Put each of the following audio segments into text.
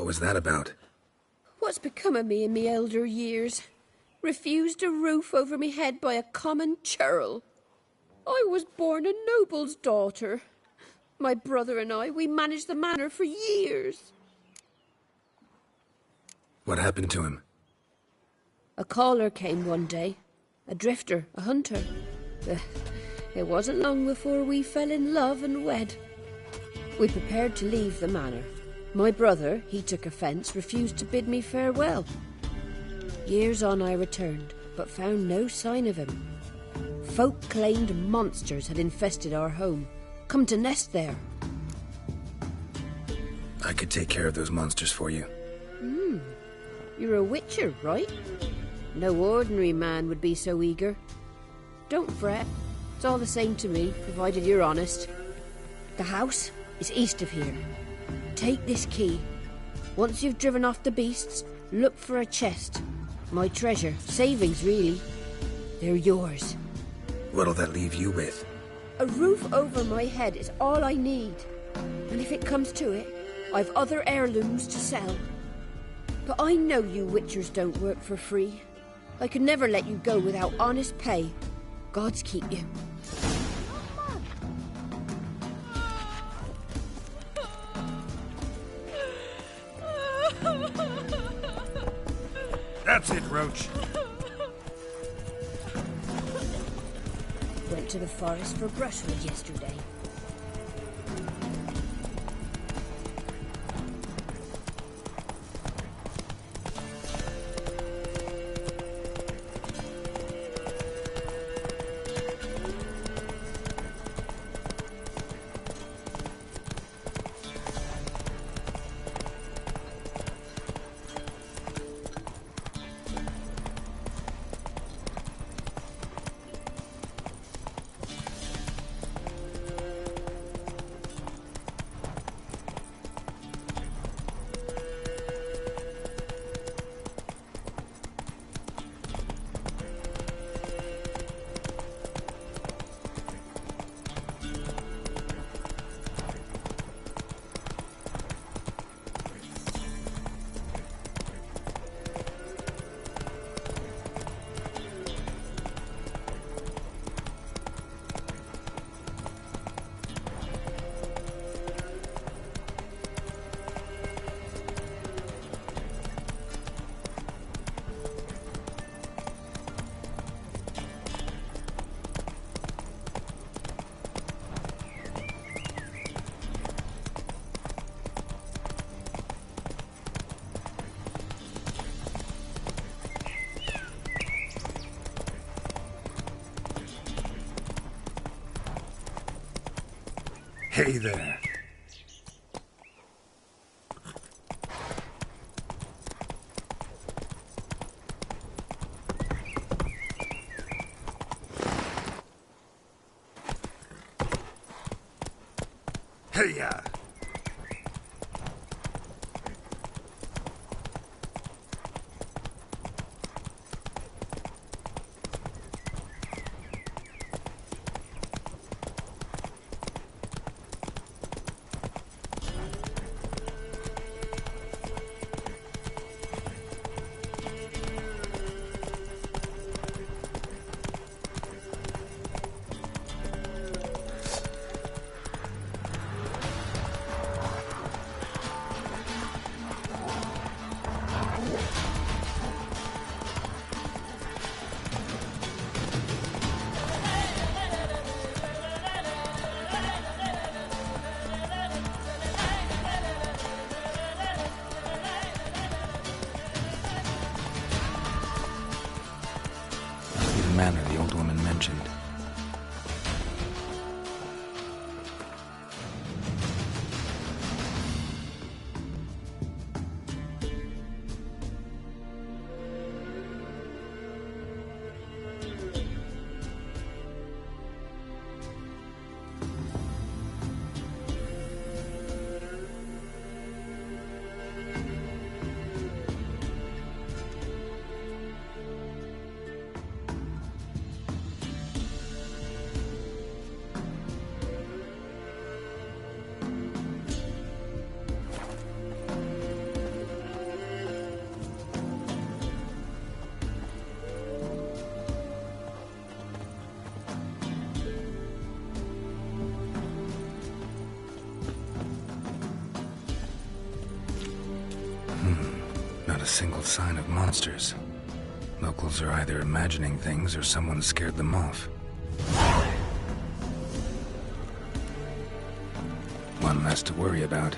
What was that about? What's become of me in me elder years? Refused a roof over me head by a common churl. I was born a noble's daughter. My brother and I, we managed the manor for years. What happened to him? A caller came one day. A drifter, a hunter. It wasn't long before we fell in love and wed. We prepared to leave the manor. My brother, he took offence, refused to bid me farewell. Years on I returned, but found no sign of him. Folk claimed monsters had infested our home, come to nest there. I could take care of those monsters for you. You're a witcher, right? No ordinary man would be so eager. Don't fret. It's all the same to me, provided you're honest. The house is east of here. Take this key. Once you've driven off the beasts, look for a chest. My treasure. Savings, really. They're yours. What'll that leave you with? A roof over my head is all I need. And if it comes to it, I've other heirlooms to sell. But I know you witchers don't work for free. I could never let you go without honest pay. Gods keep you. That's it, Roach. Went to the forest for brushwood yesterday. Hey there. Hey-ya. Manor the old woman mentioned. Not a single sign of monsters. Locals are either imagining things or someone scared them off. One less to worry about.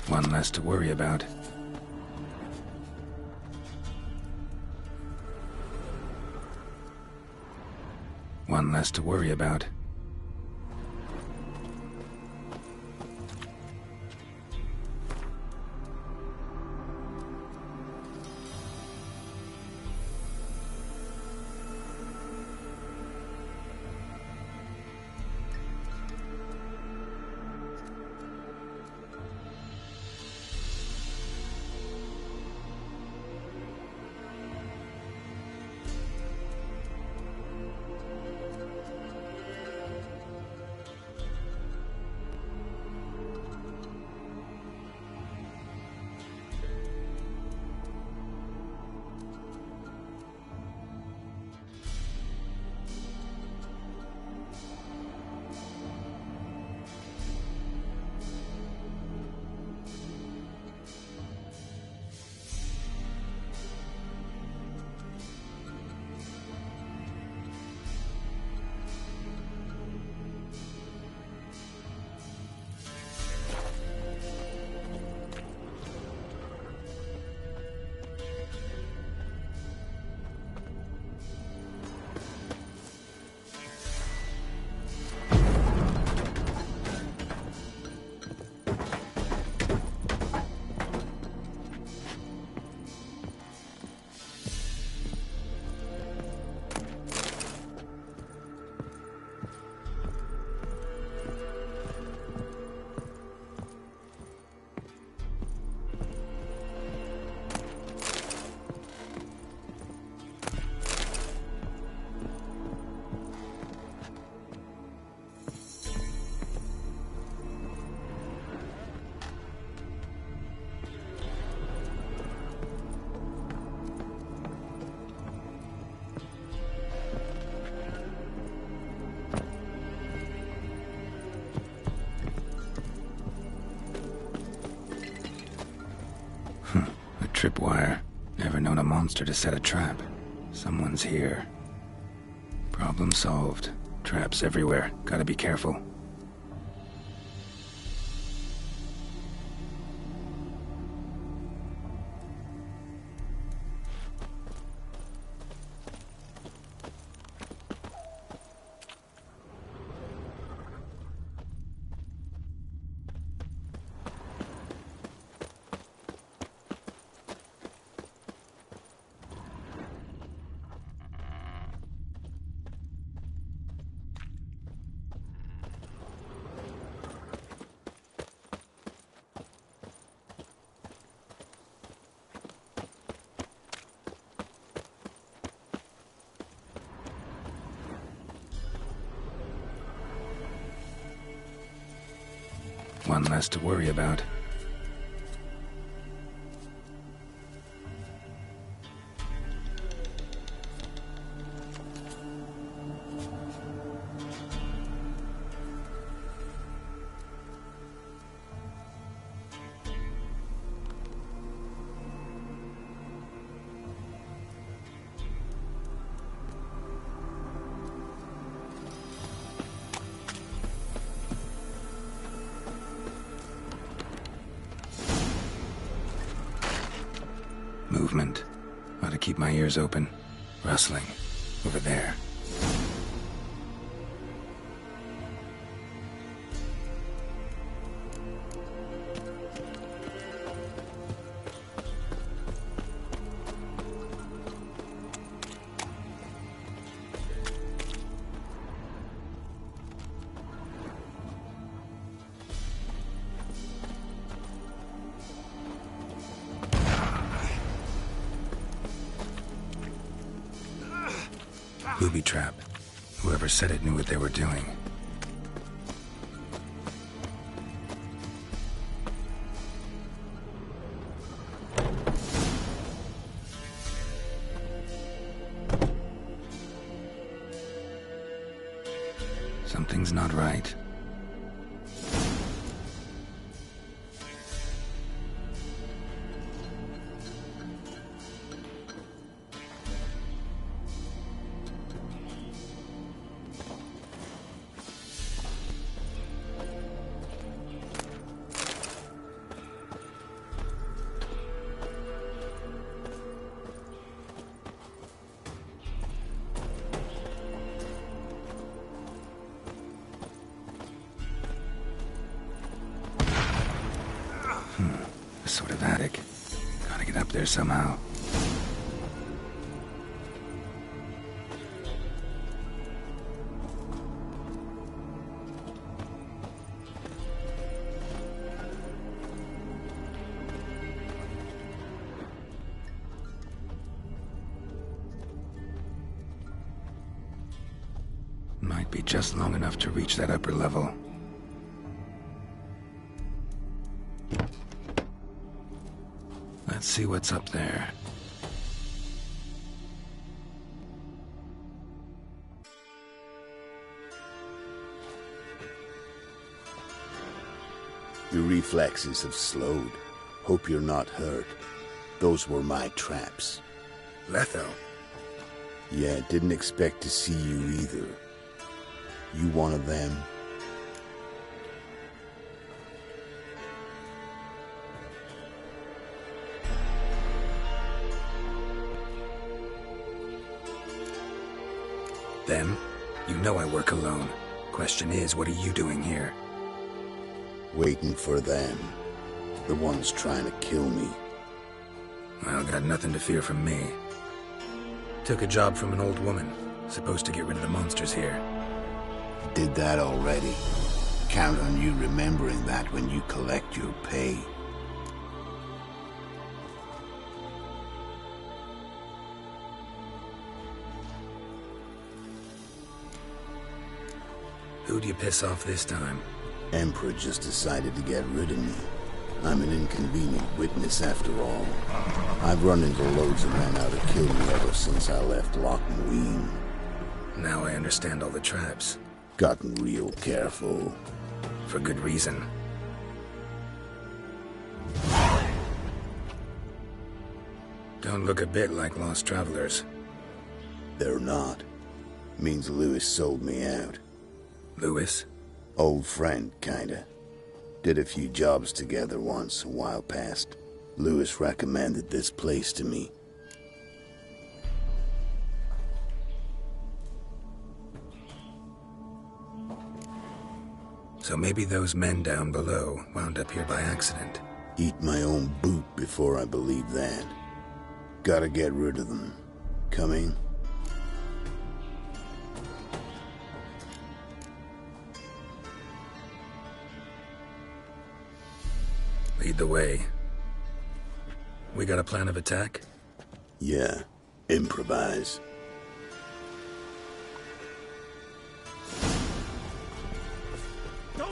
One less to worry about. One less to worry about. Tripwire. Never known a monster to set a trap. Someone's here. Problem solved. Traps everywhere. Gotta be careful. one less to worry about. Movement. Ought to keep my ears open. Rustling. Over there. Booby trap. Whoever said it knew what they were doing. Something's not right. This sort of attic. Gotta get up there somehow. Might be just long enough to reach that upper level. Let's see what's up there. Your reflexes have slowed. Hope you're not hurt. Those were my traps. Letho. Yeah, didn't expect to see you either. You one of them? Them? You know I work alone. Question is, what are you doing here? Waiting for them. The ones trying to kill me. Well, got nothing to fear from me. Took a job from an old woman. Supposed to get rid of the monsters here. Did that already. Count on you remembering that when you collect your pay. Who'd you piss off this time? Emperor just decided to get rid of me. I'm an inconvenient witness after all. I've run into loads of men out to kill me ever since I left Loch and Ween. Now I understand all the traps. Gotten real careful. For good reason. Don't look a bit like lost travelers. They're not. Means Lewis sold me out. Lewis? Old friend, kinda. Did a few jobs together once, a while past. Lewis recommended this place to me. So maybe those men down below wound up here by accident. Eat my own boot before I believe that. Gotta get rid of them. Coming? Lead the way. We got a plan of attack? Yeah. Improvise. Don't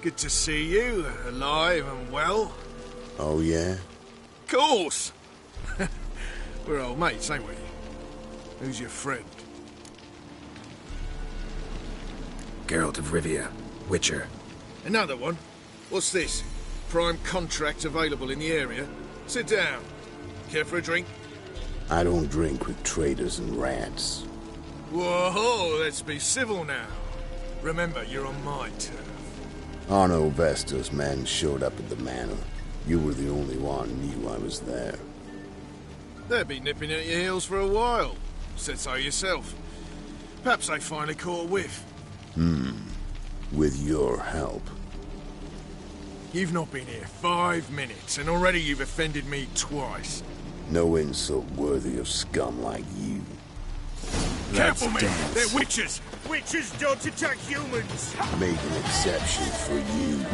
Good to see you, alive and well. Oh, yeah? Course! We're old mates, ain't we? Who's your friend? Geralt of Rivia, Witcher. Another one? What's this? Prime contract available in the area? Sit down. Care for a drink? I don't drink with traitors and rats. Whoa, let's be civil now. Remember, you're on my turf. Arno Vestor's men showed up at the manor. You were the only one who knew I was there. They've been nipping at your heels for a while. Said so yourself. Perhaps they finally caught a whiff. With your help. You've not been here 5 minutes, and already you've offended me twice. No insult worthy of scum like you. Careful, men! dance. They're witches! Witches don't attack humans! Make an exception for you.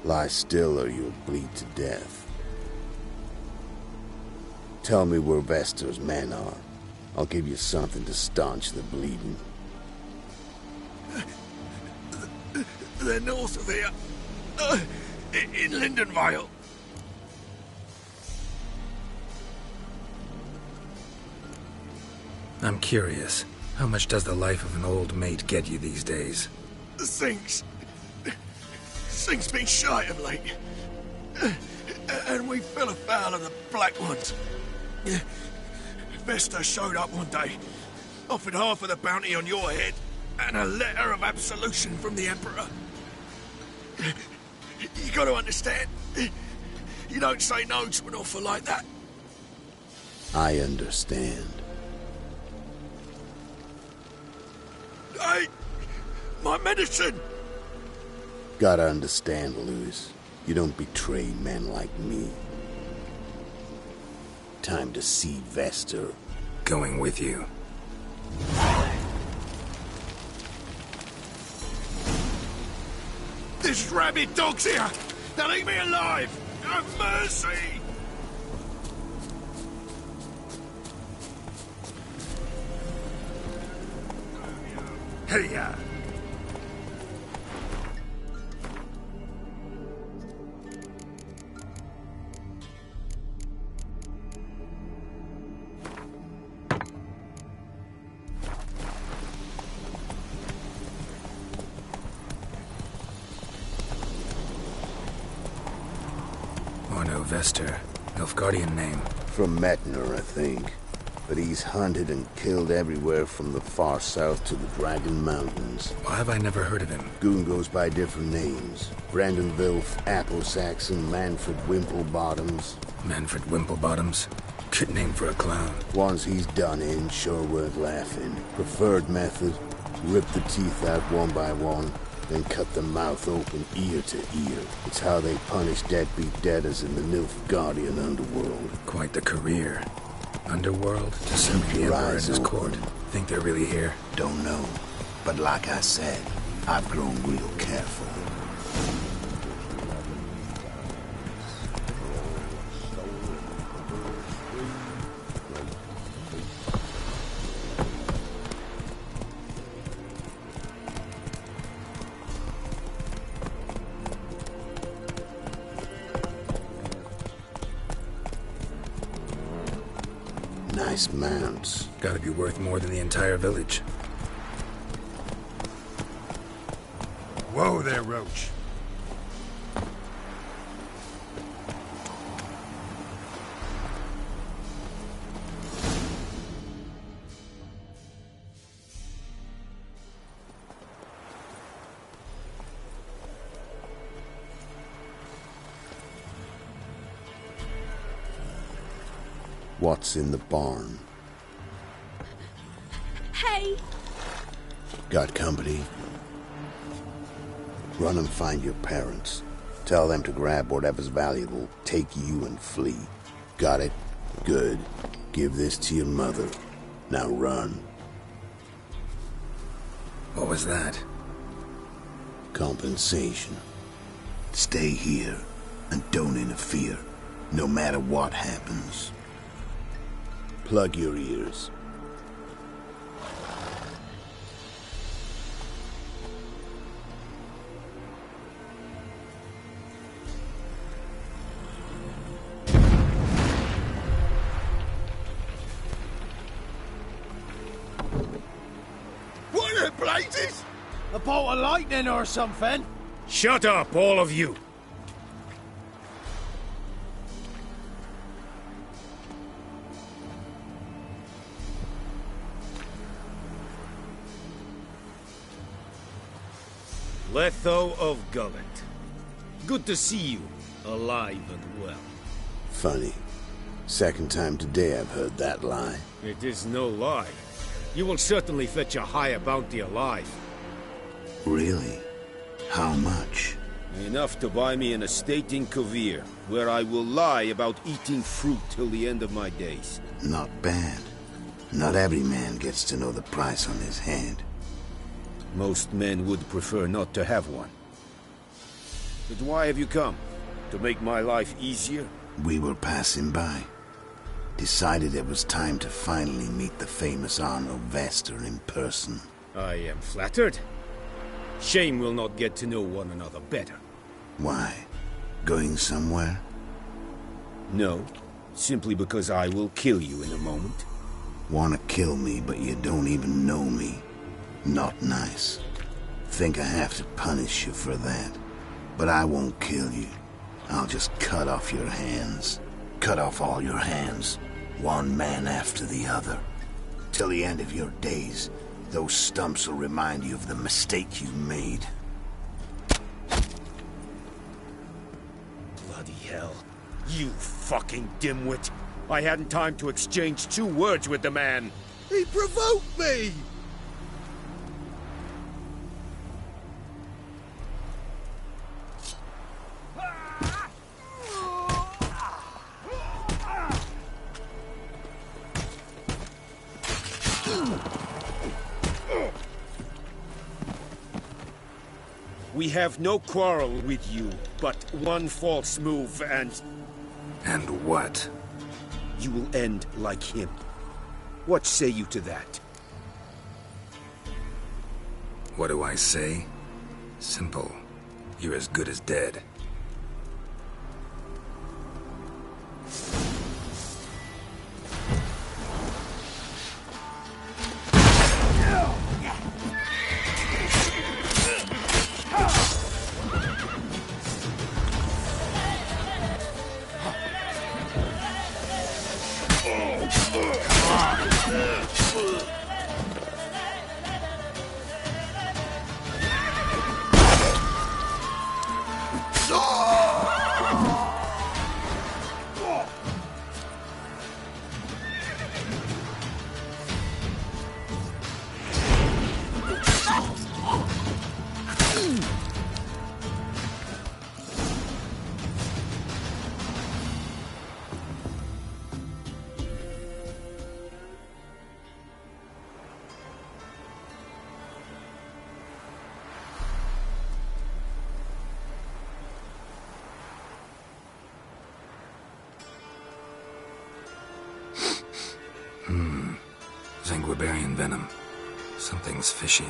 Lie still or you'll bleed to death. Tell me where Vestor's men are. I'll give you something to staunch the bleeding. They're north of here. In Lindenvale. I'm curious. How much does the life of an old mate get you these days? Things been shy of late. And we fell afoul of the Black Ones. Vestor showed up one day, offered half of the bounty on your head, and a letter of absolution from the Emperor. You gotta understand, you don't say no to an offer like that. I understand. Hey, my medicine! Gotta understand, Lewis. You don't betray men like me. Time to see Vestor. Going with you. This rabid dog's here! Now leave me alive! Have mercy! Hey-ya! Arno Vestor. Nilfgaardian name. From Metner, I think. But he's hunted and killed everywhere from the far south to the Dragon Mountains. Why have I never heard of him? Goon goes by different names. Brandon Vilf, Apple Saxon, Manfred Wimplebottoms. Manfred Wimplebottoms? Good name for a clown. Ones he's done in sure weren't laughing. Preferred method, rip the teeth out one by one, then cut the mouth open ear to ear. It's how they punish deadbeat debtors in the Nilfgaardian underworld. Quite the career. Underworld to serve the your Emperor and eyes his open. court. Think they're really here? Don't know. But like I said, I've grown real careful. Nice mounts. Gotta be worth more than the entire village. Whoa there, Roach. What's in the barn? Hey! Got company? Run and find your parents. Tell them to grab whatever's valuable, take you and flee. Got it? Good. Give this to your mother. Now run. What was that? Compensation. Stay here and don't interfere, no matter what happens. Plug your ears. What the blazes? A bolt of lightning or something? Shut up, all of you! Letho of Gullet. Good to see you, alive and well. Funny. Second time today I've heard that lie. It is no lie. You will certainly fetch a higher bounty alive. Really? How much? Enough to buy me an estate in Kovir, where I will lie about eating fruit till the end of my days. Not bad. Not every man gets to know the price on his head. Most men would prefer not to have one. But why have you come? To make my life easier? We were passing by. Decided it was time to finally meet the famous Arno Vester in person. I am flattered. Shame we'll not get to know one another better. Why? Going somewhere? No, simply because I will kill you in a moment. Wanna kill me, but you don't even know me. Not nice. Think I have to punish you for that. But I won't kill you. I'll just cut off your hands. Cut off all your hands. One man after the other. Till the end of your days, those stumps will remind you of the mistake you made. Bloody hell. You fucking dimwit. I hadn't time to exchange 2 words with the man. He provoked me! We have no quarrel with you, but one false move and And what? you will end like him. What say you to that? What do I say? Simple. You're as good as dead. Zanguibarian venom. Something's fishy.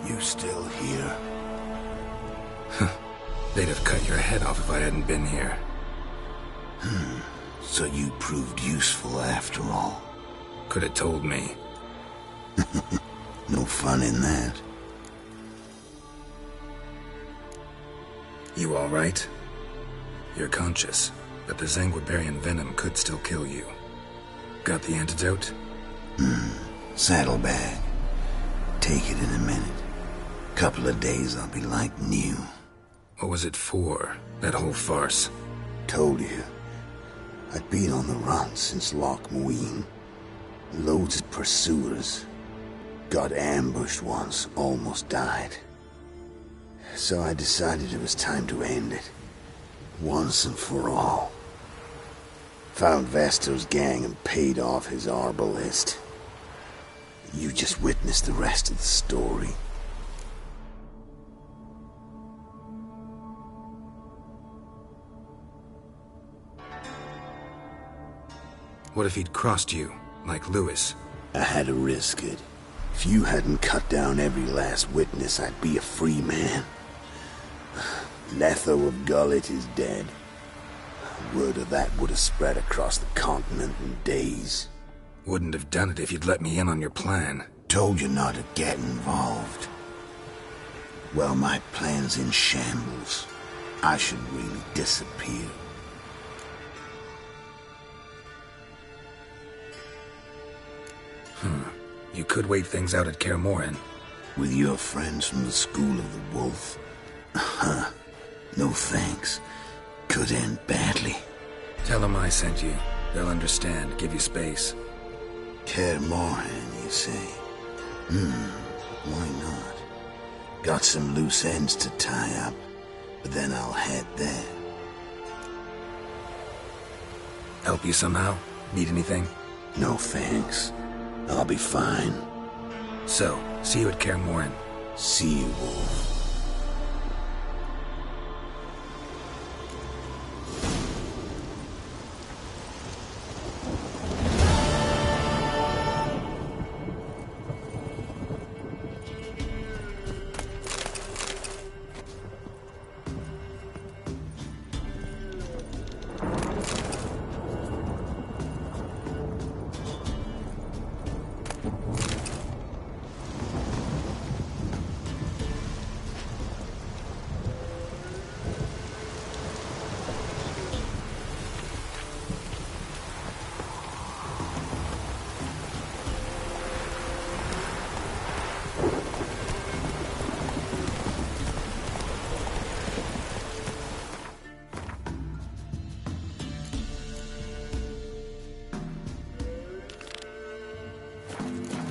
You still here? They'd have cut your head off if I hadn't been here. So you proved useful after all. Could have told me. No fun in that. You all right? You're conscious, but the Zanguibarian venom could still kill you. Got the antidote? Saddlebag. Take it in a minute. Couple of days I'll be like new. What was it for, that whole farce? Told you. I'd been on the run since Loch Muin. Loads of pursuers. Got ambushed once, almost died. So I decided it was time to end it. Once and for all. Found Vasto's gang and paid off his arbalist. You just witnessed the rest of the story. What if he'd crossed you, like Lewis? I had to risk it. If you hadn't cut down every last witness, I'd be a free man. Letho of Gullet is dead. Word of that would have spread across the continent in days. Wouldn't have done it if you'd let me in on your plan. Told you not to get involved. Well, my plan's in shambles. I should really disappear. You could wait things out at Kaer Morhen. With your friends from the School of the Wolf? No thanks. Could end badly. Tell them I sent you. They'll understand, give you space. Kaer Morhen, you say? Why not? Got some loose ends to tie up, but then I'll head there. Help you somehow? Need anything? No thanks. I'll be fine. So, see you at Kaer Morhen. See you, Wolf.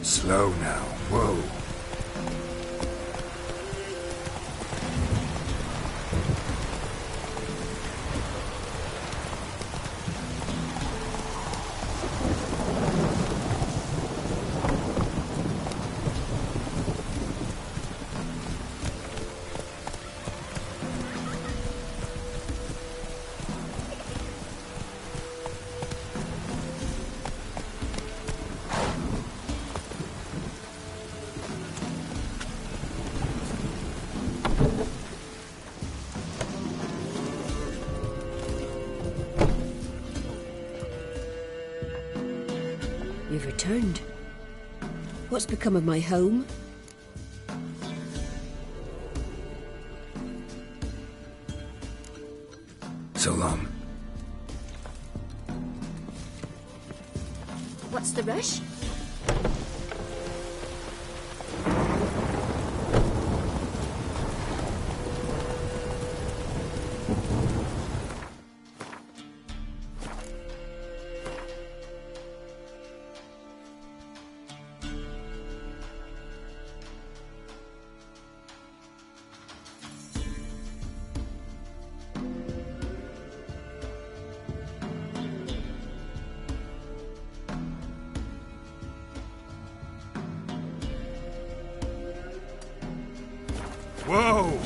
Slow now. Whoa. You've returned. What's become of my home? So long. What's the rush? Whoa!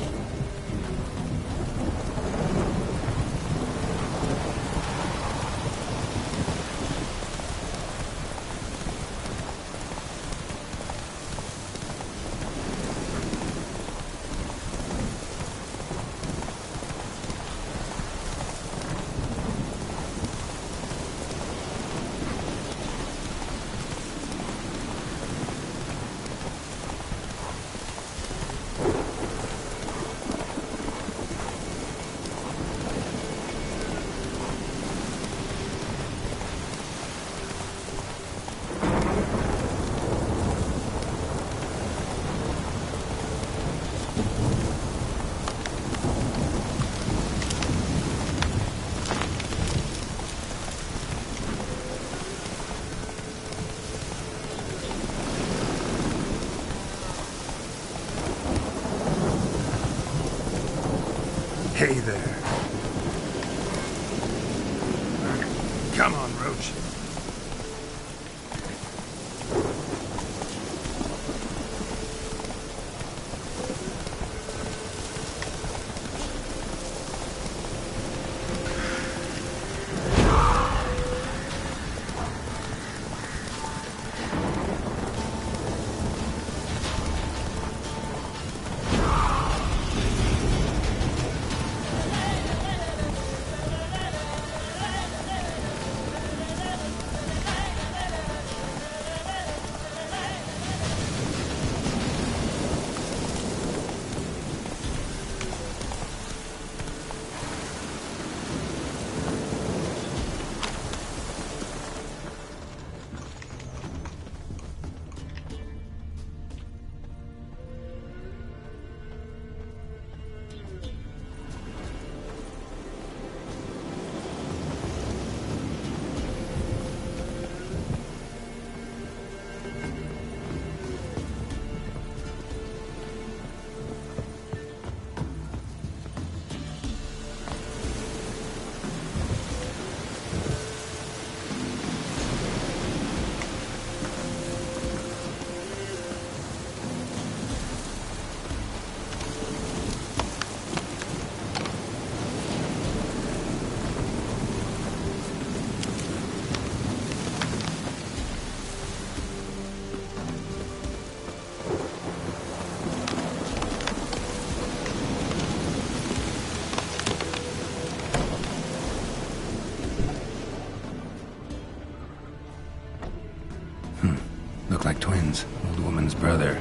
Look like twins. Old woman's brother.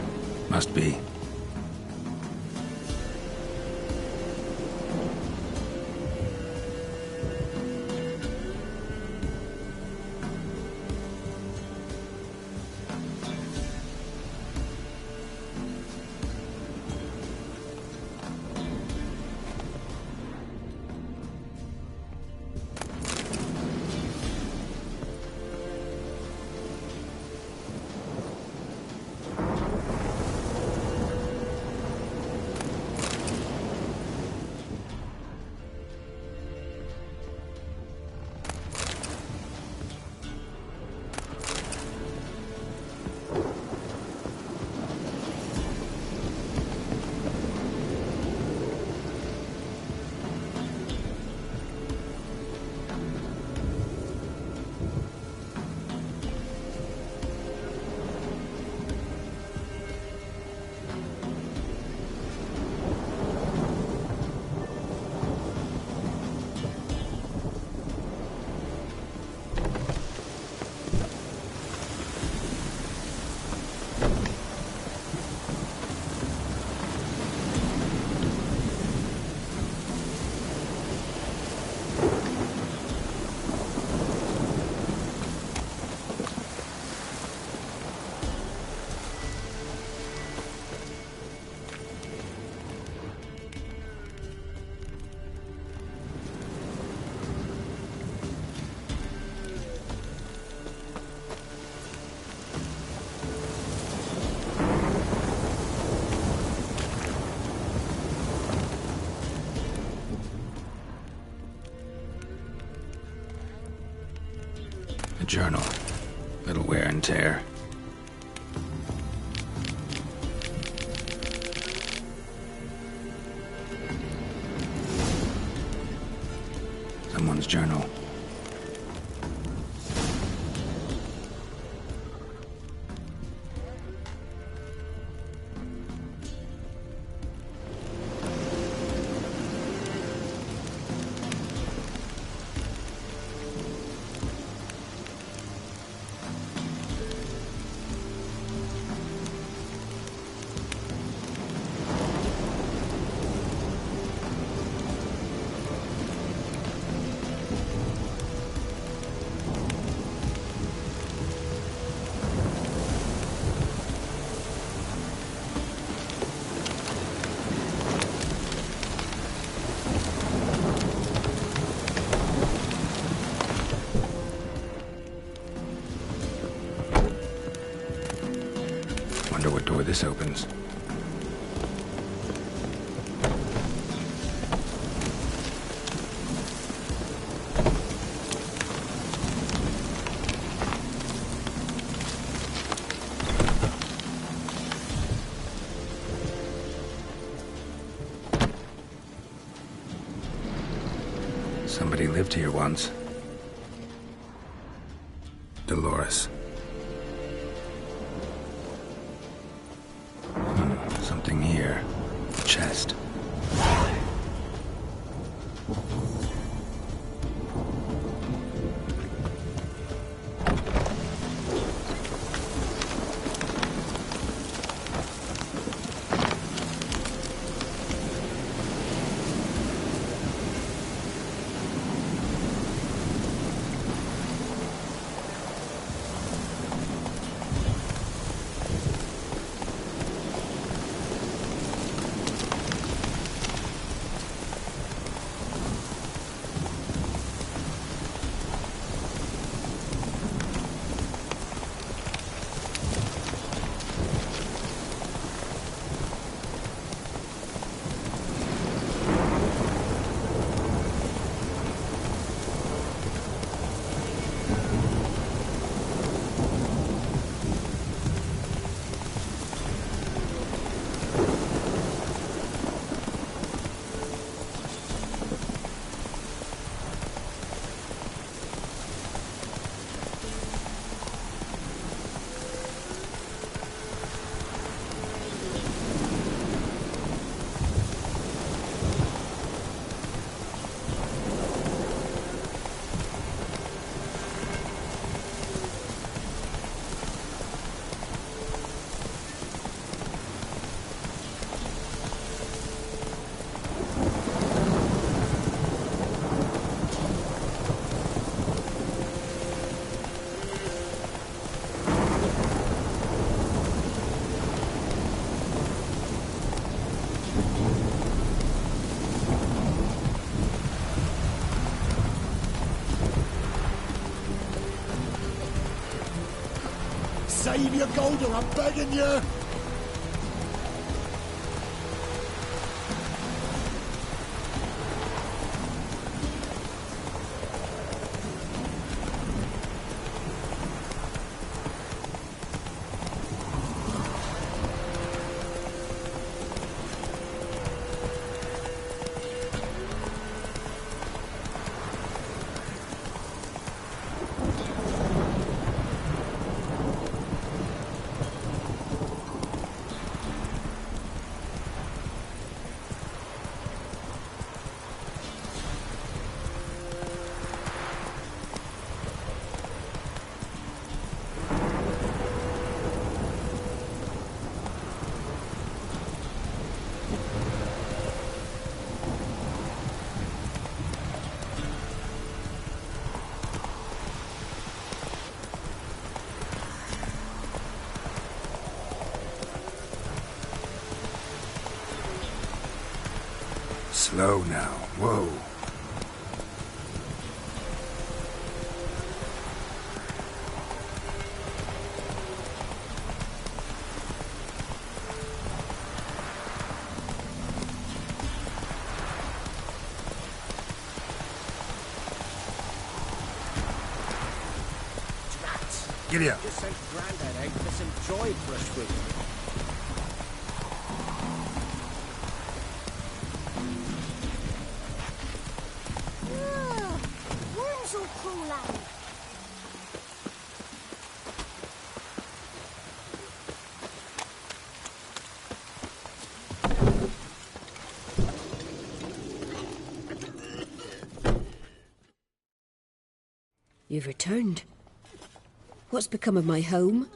Must be. A journal. Little wear and tear. Someone's journal. Wonder what door this opens. Somebody lived here once. Dolores. Something here. Chest. Save your gold or I'm begging you! Slow now. Whoa. Giddy up. Just sent Grandad out for some joy brushwood. Worms will crawl out. You've returned. What's become of my home?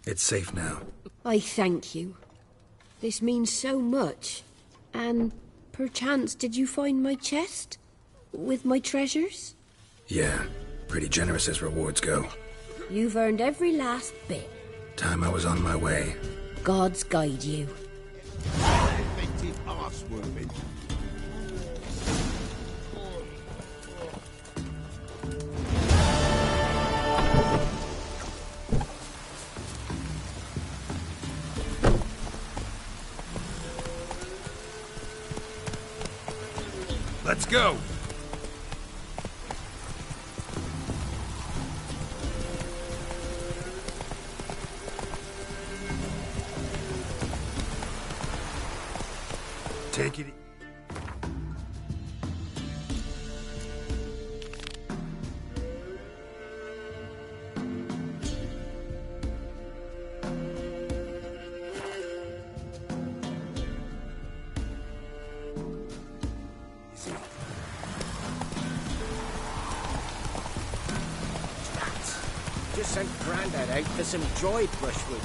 It's safe now. I thank you. This means so much. And perchance did you find my chest? With my treasures? Yeah, pretty generous as rewards go. You've earned every last bit. Time I was on my way. Gods guide you. Effective arse-worming. Let's go! Take it. Just sent Grandad out for some joy brushwood.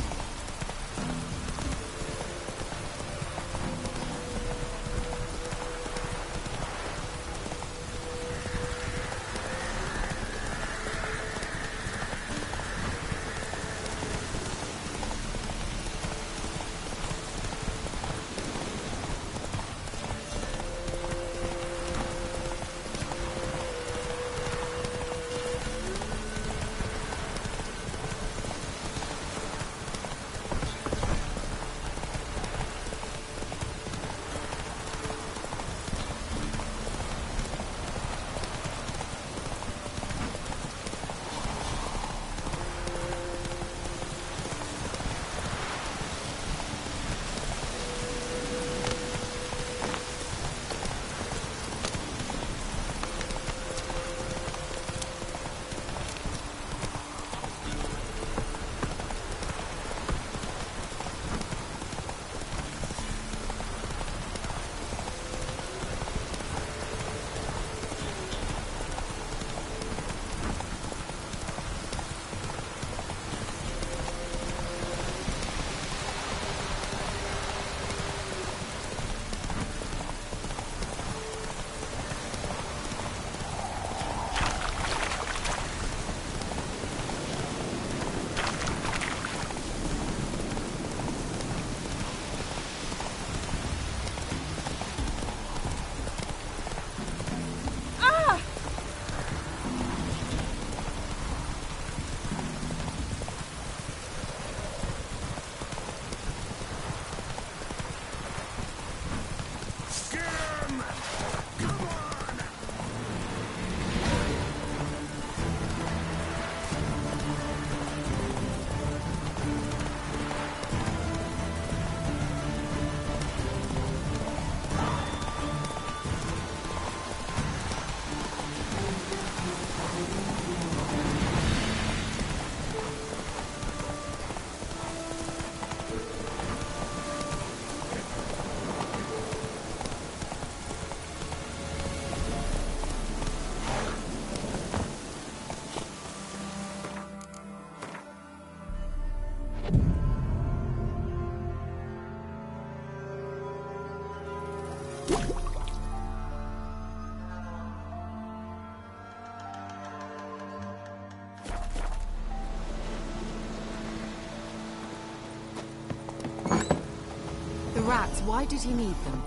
rats, why did he need them?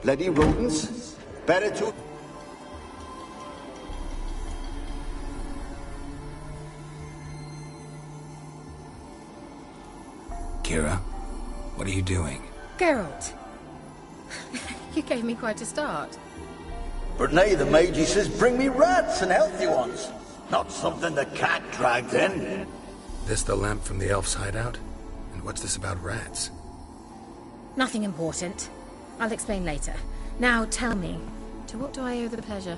Bloody rodents. Better to... Kira, what are you doing? Geralt. You gave me quite a start. But now the mage says bring me rats and healthy ones. Not something the cat dragged in. This the lamp from the elf's hideout? And what's this about rats? Nothing important. I'll explain later. Now tell me, to what do I owe the pleasure?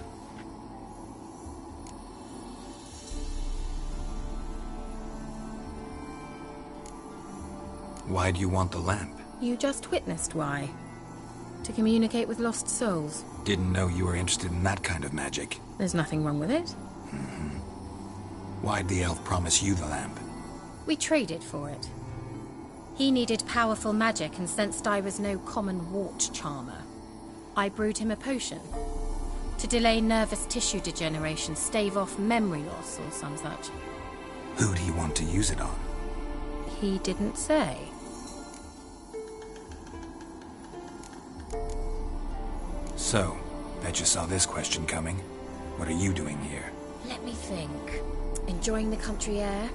Why do you want the lamp? You just witnessed why. To communicate with lost souls. Didn't know you were interested in that kind of magic. There's nothing wrong with it. Why'd the elf promise you the lamp? We traded for it. He needed powerful magic and sensed I was no common wart charmer. I brewed him a potion. To delay nervous tissue degeneration, stave off memory loss or some such. Who'd he want to use it on? He didn't say. So, bet you saw this question coming. What are you doing here? Let me think. Enjoying the country air?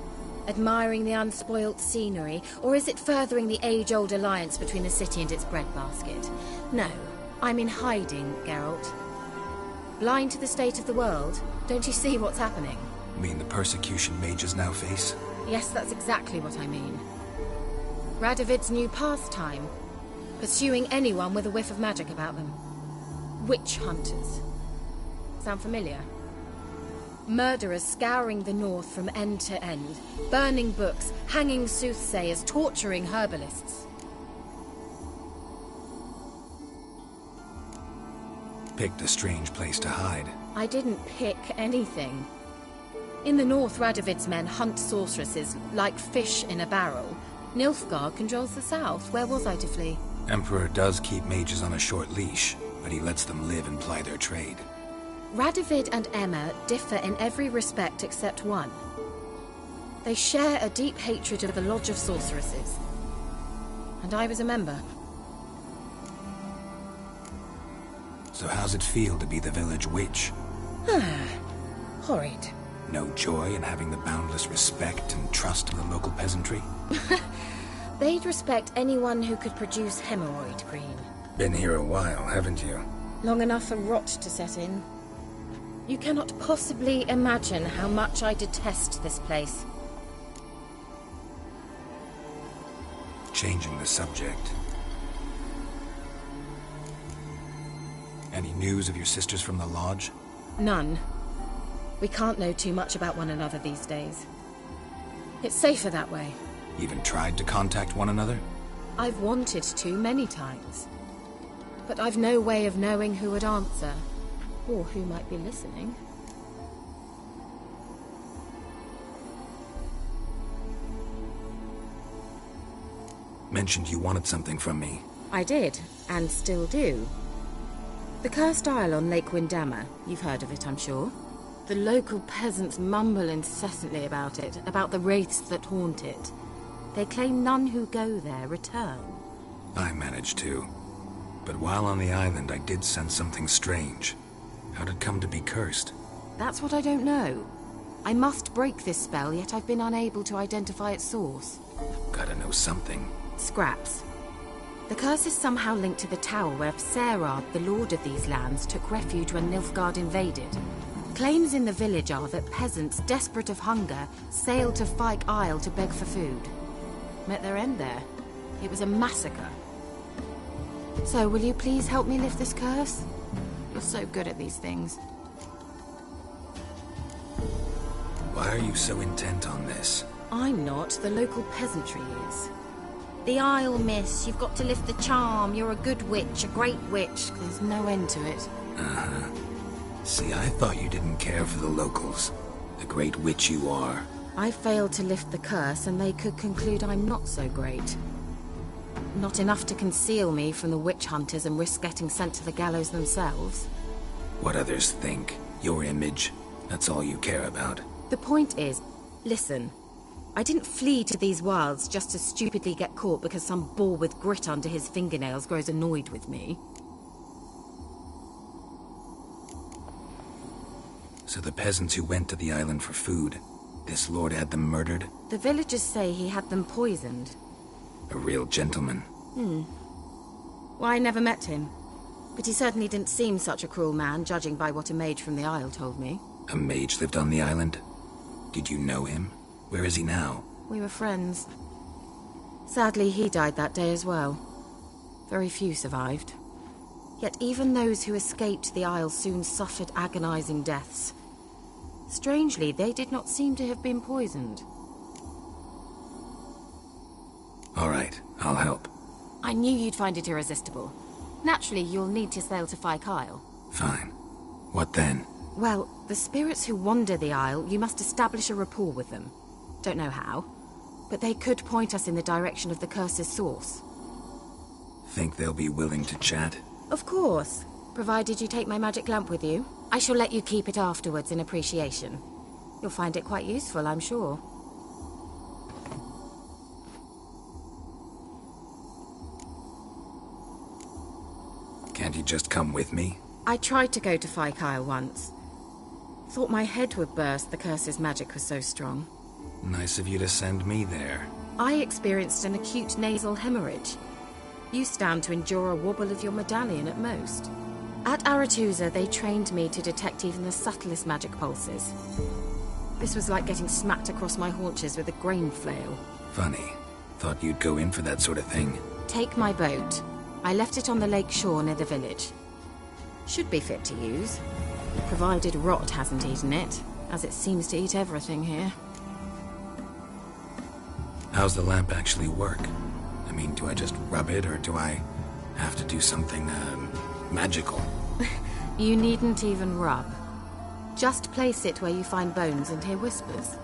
Admiring the unspoilt scenery? Or is it furthering the age-old alliance between the city and its breadbasket? No, I'm in hiding, Geralt. Blind to the state of the world? Don't you see what's happening? Mean the persecution mages now face? Yes, that's exactly what I mean. Radovid's new pastime. Pursuing anyone with a whiff of magic about them. Witch hunters. Sound familiar? Murderers scouring the north from end to end. Burning books, hanging soothsayers, torturing herbalists. Picked a strange place to hide. I didn't pick anything. In the north, Radovid's men hunt sorceresses like fish in a barrel. Nilfgaard controls the south. Where was I to flee? Emperor does keep mages on a short leash, but he lets them live and ply their trade. Radovid and Emma differ in every respect except one. They share a deep hatred of the Lodge of Sorceresses. And I was a member. So how's it feel to be the village witch? Horrid. No joy in having the boundless respect and trust of the local peasantry? They'd respect anyone who could produce hemorrhoid cream. Been here a while, haven't you? Long enough for rot to set in. You cannot possibly imagine how much I detest this place. Changing the subject. Any news of your sisters from the lodge? None. We can't know too much about one another these days. It's safer that way. Even tried to contact one another? I've wanted to many times. But I've no way of knowing who would answer. Or who might be listening. Mentioned you wanted something from me. I did, and still do. The Cursed Isle on Lake Windammer. You've heard of it, I'm sure. The local peasants mumble incessantly about it, about the wraiths that haunt it. They claim none who go there return. I managed to. But while on the island, I did sense something strange. How'd it come to be cursed? That's what I don't know. I must break this spell, yet I've been unable to identify its source. Gotta know something. Scraps. The curse is somehow linked to the tower where Serard, the lord of these lands, took refuge when Nilfgaard invaded. Claims in the village are that peasants, desperate of hunger, sailed to Fyke Isle to beg for food. Met their end there. It was a massacre. So, will you please help me lift this curse? You're so good at these things. Why are you so intent on this? I'm not. The local peasantry is. The Isle, miss. You've got to lift the charm. You're a good witch, a great witch. There's no end to it. Uh-huh. See, I thought you didn't care for the locals. The great witch you are. I failed to lift the curse, and they could conclude I'm not so great. Not enough to conceal me from the witch hunters and risk getting sent to the gallows themselves. What others think, your image, that's all you care about. The point is, listen. I didn't flee to these wilds just to stupidly get caught because some boar with grit under his fingernails grows annoyed with me. So the peasants who went to the island for food, this lord had them murdered? The villagers say he had them poisoned. A real gentleman. Well, I never met him. But he certainly didn't seem such a cruel man, judging by what a mage from the Isle told me. A mage lived on the island? Did you know him? Where is he now? We were friends. Sadly, he died that day as well. Very few survived. Yet even those who escaped the Isle soon suffered agonizing deaths. Strangely, they did not seem to have been poisoned. All right, I'll help. I knew you'd find it irresistible. Naturally, you'll need to sail to Kyle. Fine. What then? Well, the spirits who wander the Isle, you must establish a rapport with them. Don't know how, but they could point us in the direction of the curse's source. Think they'll be willing to chat? Of course, provided you take my magic lamp with you. I shall let you keep it afterwards in appreciation. You'll find it quite useful, I'm sure. Can't you just come with me? I tried to go to Kyle once. Thought my head would burst, the curse's magic was so strong. Nice of you to send me there. I experienced an acute nasal hemorrhage. You stand to endure a wobble of your medallion at most. At Aretusa, they trained me to detect even the subtlest magic pulses. This was like getting smacked across my haunches with a grain flail. Funny. Thought you'd go in for that sort of thing. Take my boat. I left it on the lake shore near the village. Should be fit to use, provided rot hasn't eaten it, as it seems to eat everything here. How's the lamp actually work? I mean, do I just rub it, or do I have to do something, magical? You needn't even rub. Just place it where you find bones and hear whispers.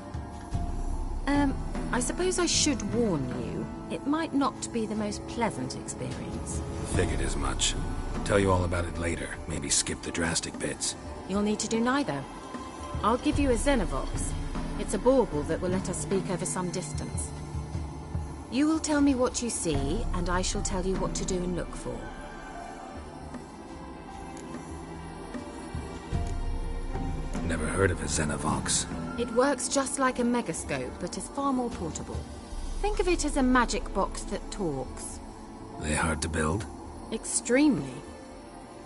I suppose I should warn you, it might not be the most pleasant experience. Figured as much. Tell you all about it later. Maybe skip the drastic bits. You'll need to do neither. I'll give you a Xenovox. It's a bauble that will let us speak over some distance. You will tell me what you see, and I shall tell you what to do and look for. Never heard of a Xenovox. It works just like a megascope, but is far more portable. Think of it as a magic box that talks. They hard to build? Extremely.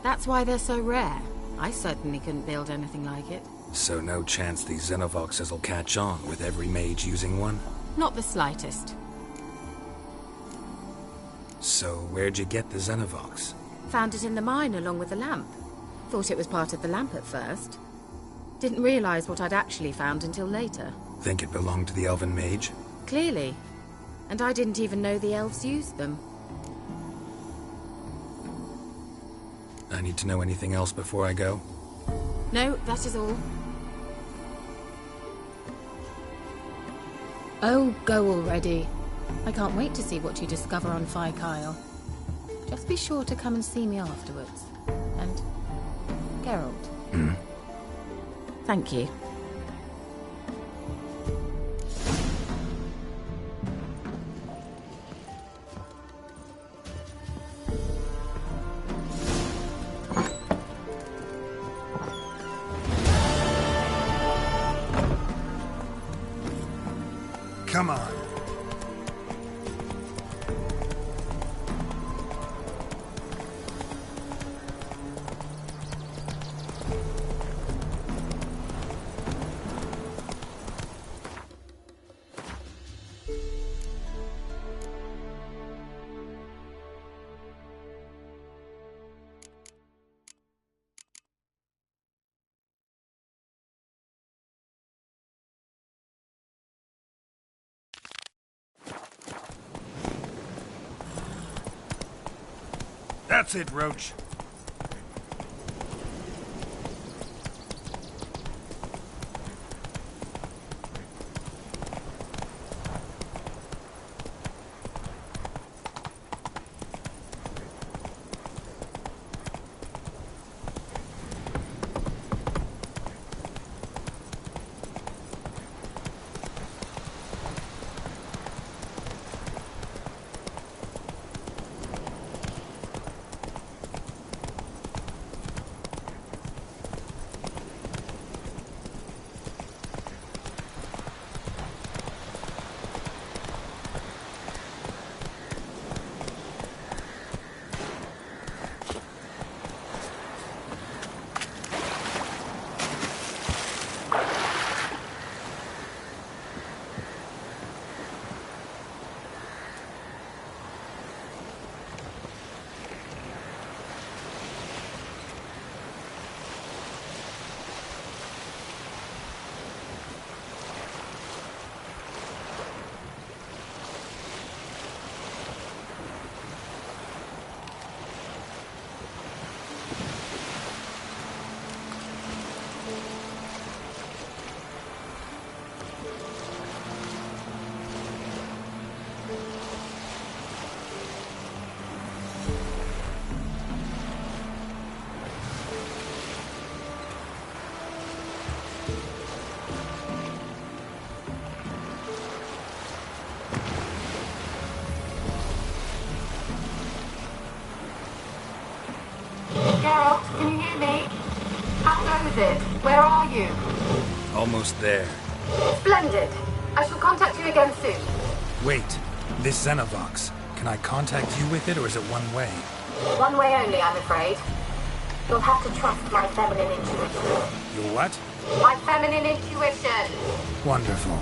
That's why they're so rare. I certainly couldn't build anything like it. So no chance these Xenovoxes will catch on with every mage using one? Not the slightest. So where'd you get the Xenovox? Found it in the mine along with the lamp. Thought it was part of the lamp at first. Didn't realize what I'd actually found until later. Think it belonged to the elven mage? Clearly. And I didn't even know the elves used them. I need to know anything else before I go? No, that is all. Oh, go already. I can't wait to see what you discover on Kyle. Just be sure to come and see me afterwards. And Geralt. Thank you. Come on. That's it, Roach. is it? Where are you? Almost there. Splendid. I shall contact you again soon. Wait, this Xenovox. Can I contact you with it, or is it one way? One way only, I'm afraid. You'll have to trust my feminine intuition. Your what? My feminine intuition. Wonderful.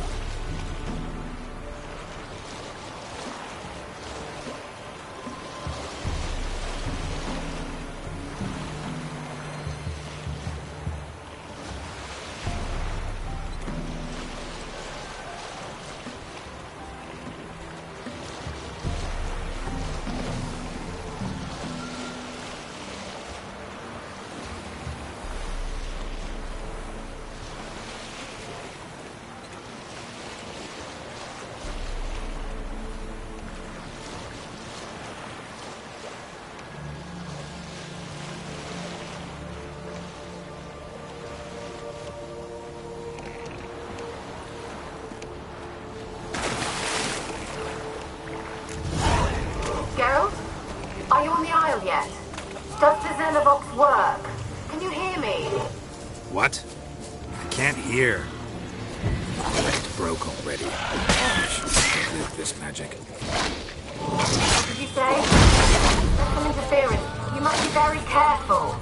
Are you on the Isle yet? Does the Xenovox work? Can you hear me? What? I can't hear. It broke already. I should live this magic. What did you say? There's some interference. You must be very careful.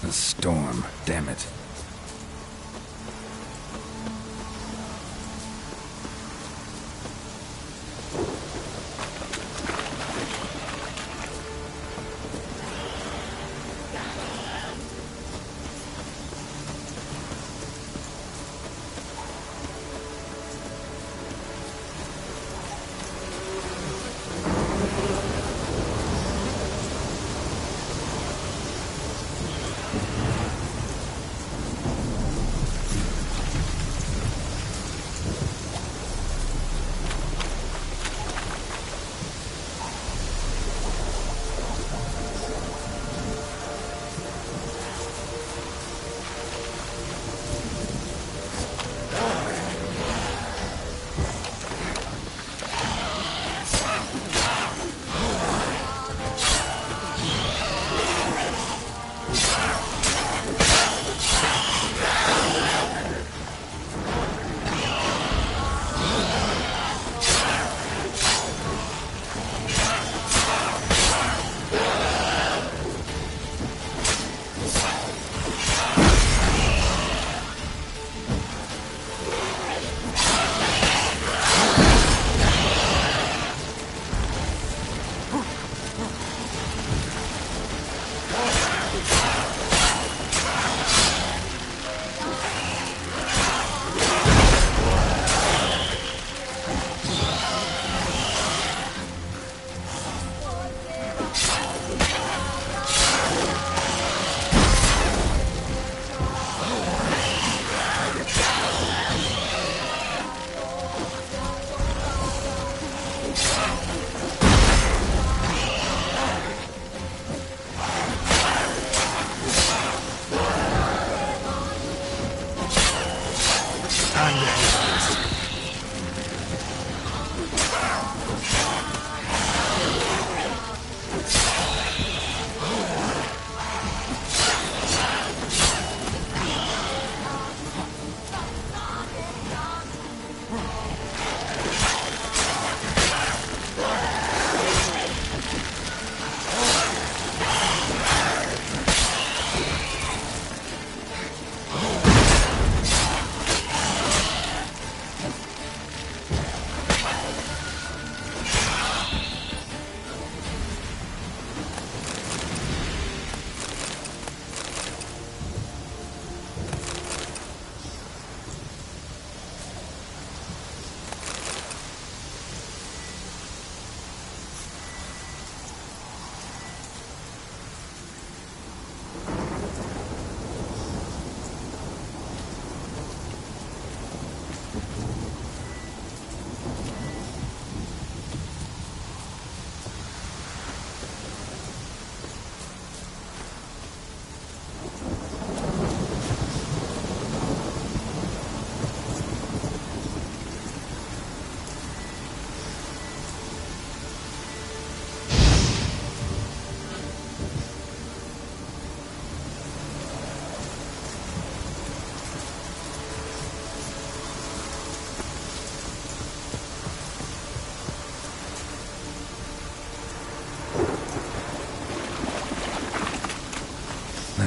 A storm, damn it.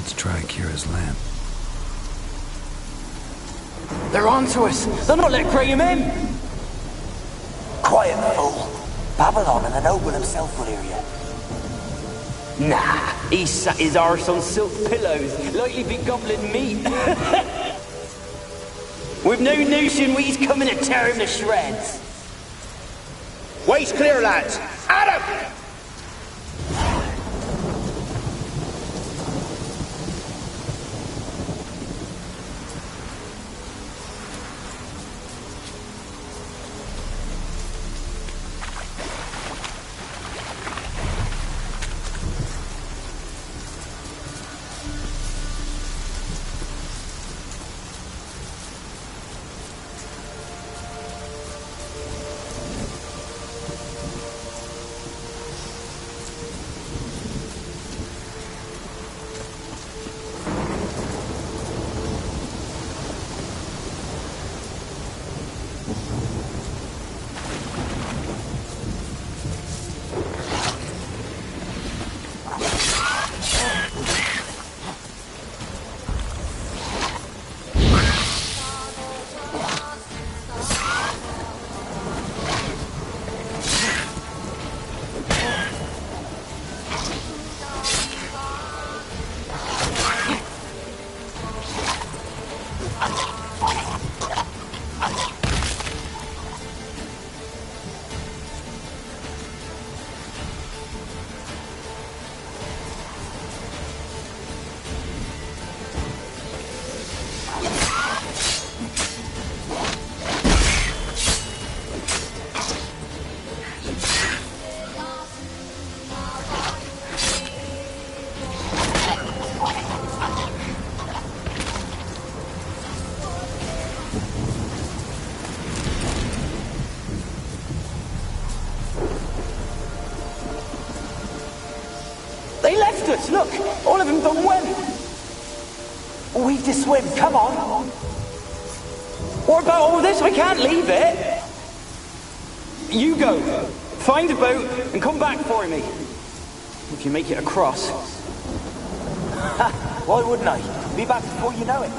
Let's try Kira's lamp. They're onto us. They'll not let Graham in. Quiet, fool. Babylon and the noble himself will hear you. Nah, he sat his arse on silk pillows, like he'd be gobbling meat. We've no notion we's coming to tear him to shreds. Way's clear, lads. Adam! They left us, look! All of them done went! We've to swim, come on! What about all this? I can't leave it! You go. Find a boat and come back for me. If you make it across. Why wouldn't I? Be back before you know it.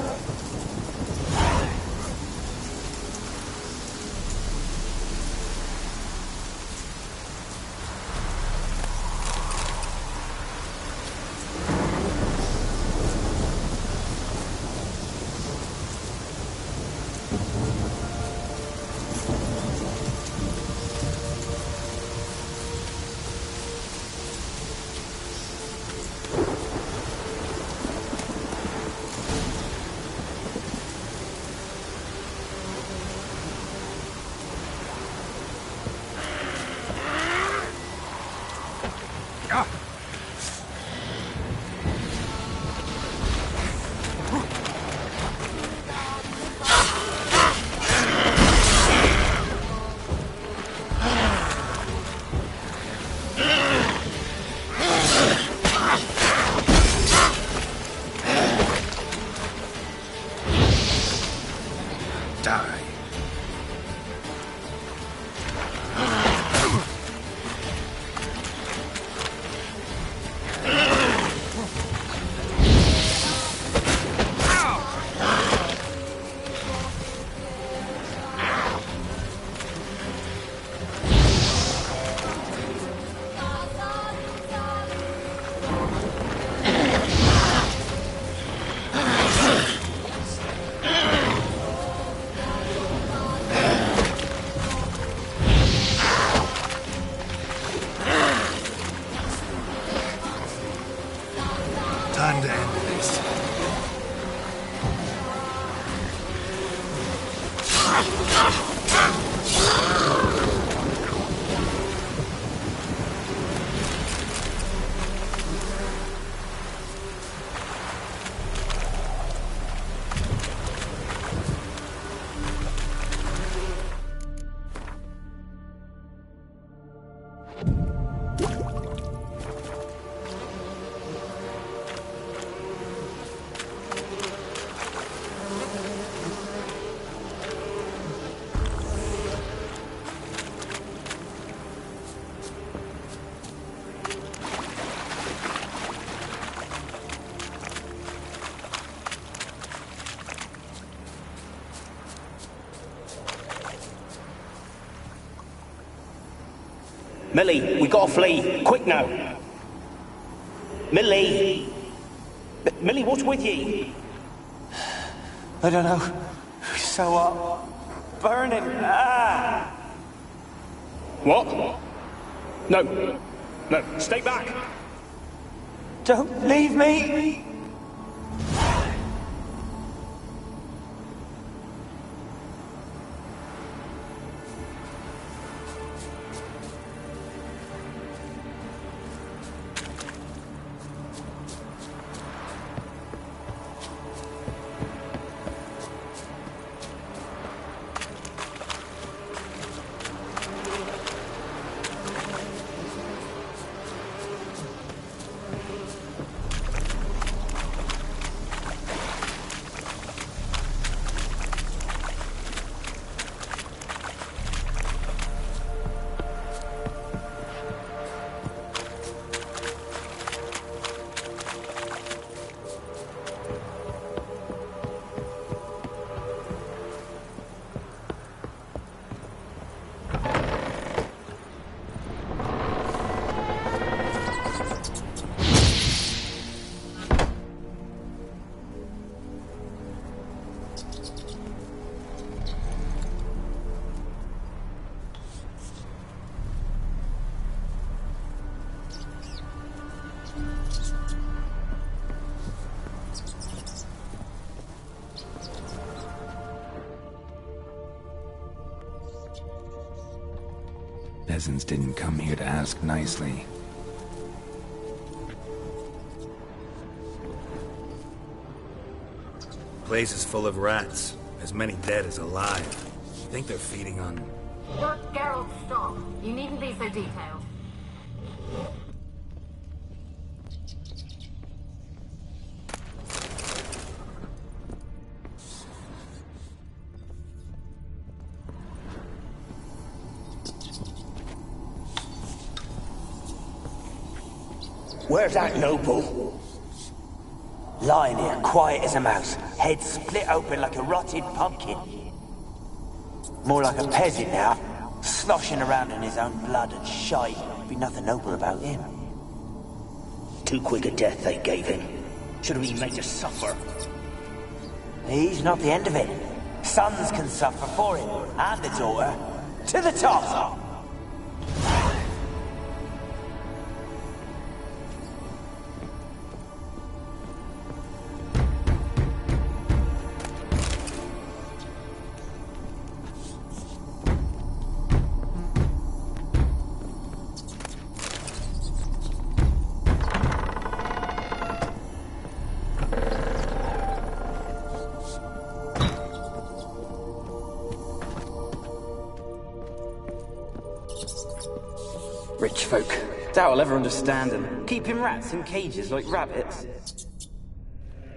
Millie, we gotta flee. Quick now. Millie! Millie, what's with ye? I don't know. So what? Burning. Ah! What? No. No, stay back. Don't leave me! Peasants didn't come here to ask nicely. Place is full of rats. As many dead as alive. Think they're feeding on... Geralt, stop. You needn't be so detailed. Where's that noble? Lying here, quiet as a mouse, head split open like a rotted pumpkin. More like a peasant now, sloshing around in his own blood and shite. Be nothing noble about him. Too quick a death they gave him. Should have been made to suffer. He's not the end of it. Sons can suffer for him, and the daughter. To the top! Rich folk. Doubt I'll ever understand them. Keeping rats in cages like rabbits.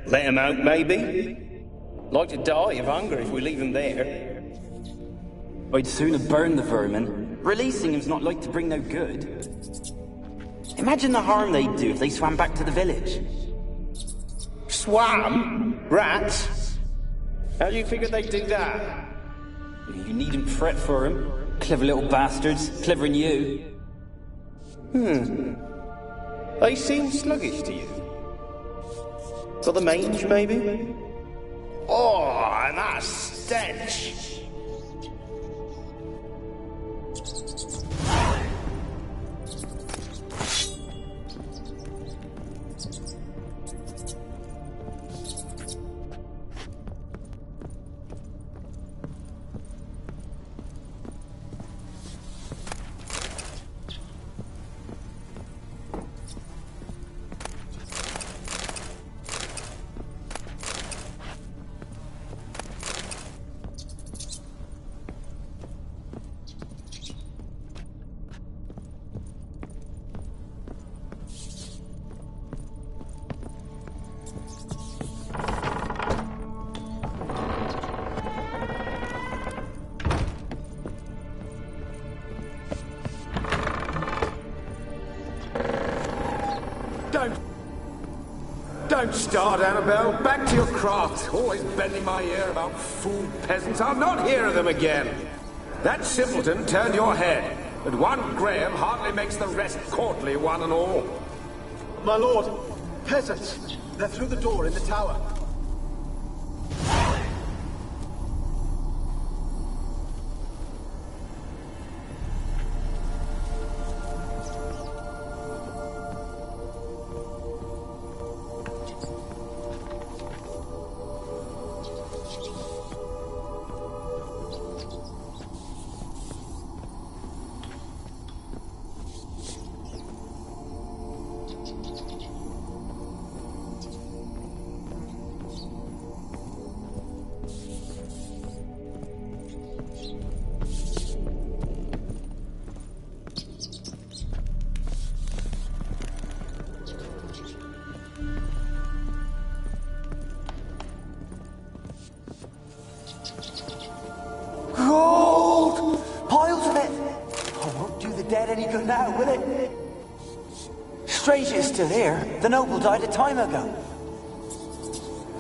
Let him out, maybe? Like to die of hunger if we leave him there. I'd sooner burn the vermin. Releasing him's not like to bring no good. Imagine the harm they'd do if they swam back to the village. Swam? Rats? How do you figure they'd do that? You needn't fret for him. Clever little bastards. Clever than you. They seem sluggish to you. Got the mange, maybe? Oh, and that stench! Don't start, Annabelle. Back to your craft. Always bending my ear about fool peasants. I'll not hear of them again. That simpleton turned your head. But one Graham hardly makes the rest courtly, one and all. My lord, peasants! They're through the door in the tower. Gold! Piles of it! I won't do the dead any good now, will it? Strange it's still here. The noble died a time ago.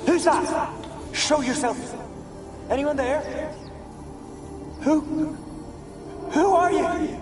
Who's that? Show yourself. Anyone there? Who? Who are you?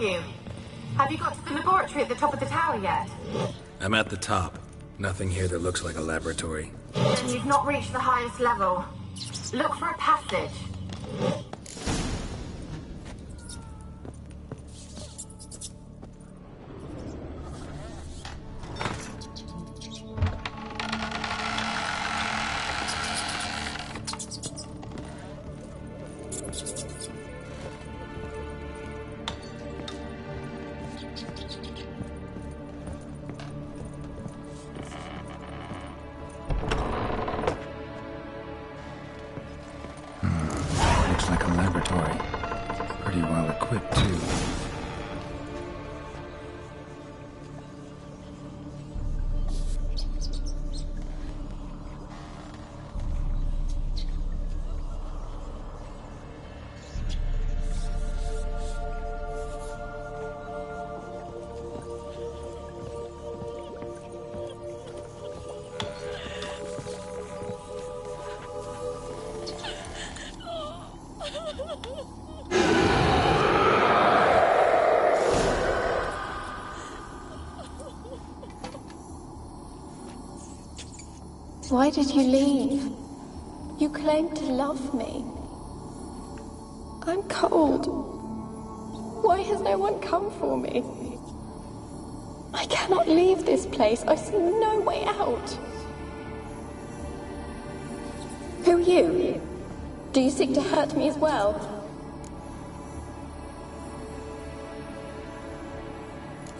You? Have you got to the laboratory at the top of the tower yet? I'm at the top. Nothing here that looks like a laboratory. Then you've not reached the highest level. Look for a passage. Looks like a laboratory. Pretty well equipped, too. Why did you leave? You claimed to love me. I'm cold. Why has no one come for me? I cannot leave this place. I see no way out. Who are you? Do you seek to hurt me as well?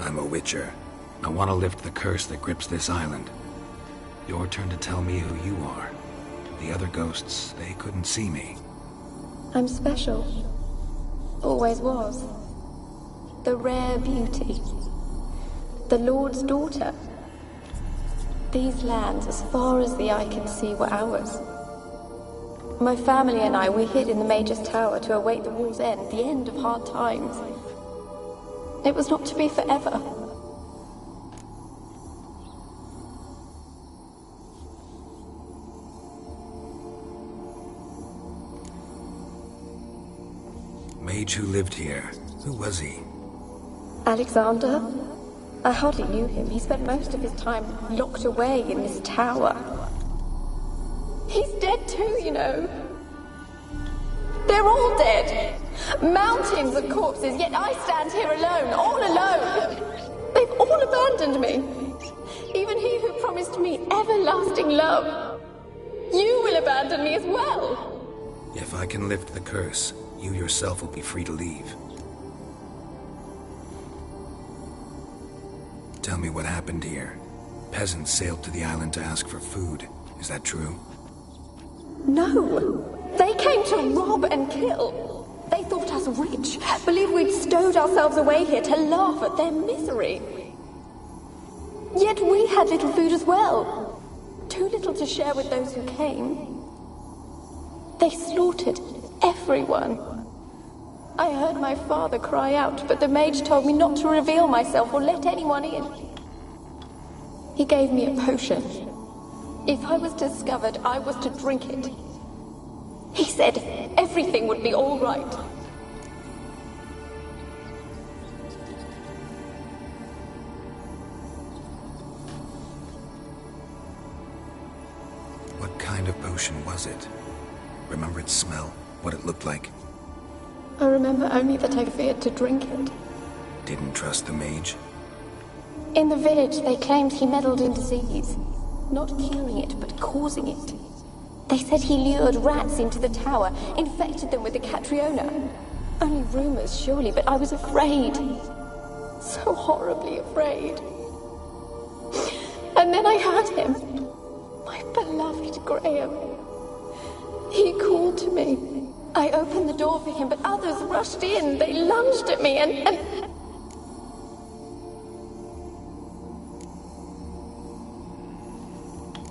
I'm a witcher. I want to lift the curse that grips this island. Your turn to tell me who you are. The other ghosts, they couldn't see me. I'm special. Always was. The rare beauty. The Lord's daughter. These lands, as far as the eye can see, were ours. My family and I, we hid in the Mage's Tower to await the war's end, the end of hard times. It was not to be forever. Mage who lived here. Who was he? Alexander? I hardly knew him. He spent most of his time locked away in this tower. He's dead too, you know. They're all dead. Mountains of corpses, yet I stand here alone, all alone. They've all abandoned me. Even he who promised me everlasting love. You will abandon me as well. If I can lift the curse, you yourself will be free to leave. Tell me what happened here. Peasants sailed to the island to ask for food. Is that true? No. They came to rob and kill. They thought us rich, believed we'd stowed ourselves away here to laugh at their misery. Yet we had little food as well. Too little to share with those who came. They slaughtered everyone. I heard my father cry out, but the mage told me not to reveal myself or let anyone in. He gave me a potion. If I was discovered, I was to drink it. He said everything would be all right. What kind of potion was it? Remember its smell? What it looked like? I remember only that I feared to drink it. Didn't trust the mage? In the village, they claimed he meddled in disease. Not curing it, but causing it. They said he lured rats into the tower, infected them with the Catriona. Only rumors, surely, but I was afraid. So horribly afraid. And then I heard him. My beloved Graham. He called to me. I opened the door for him, but others rushed in. They lunged at me and...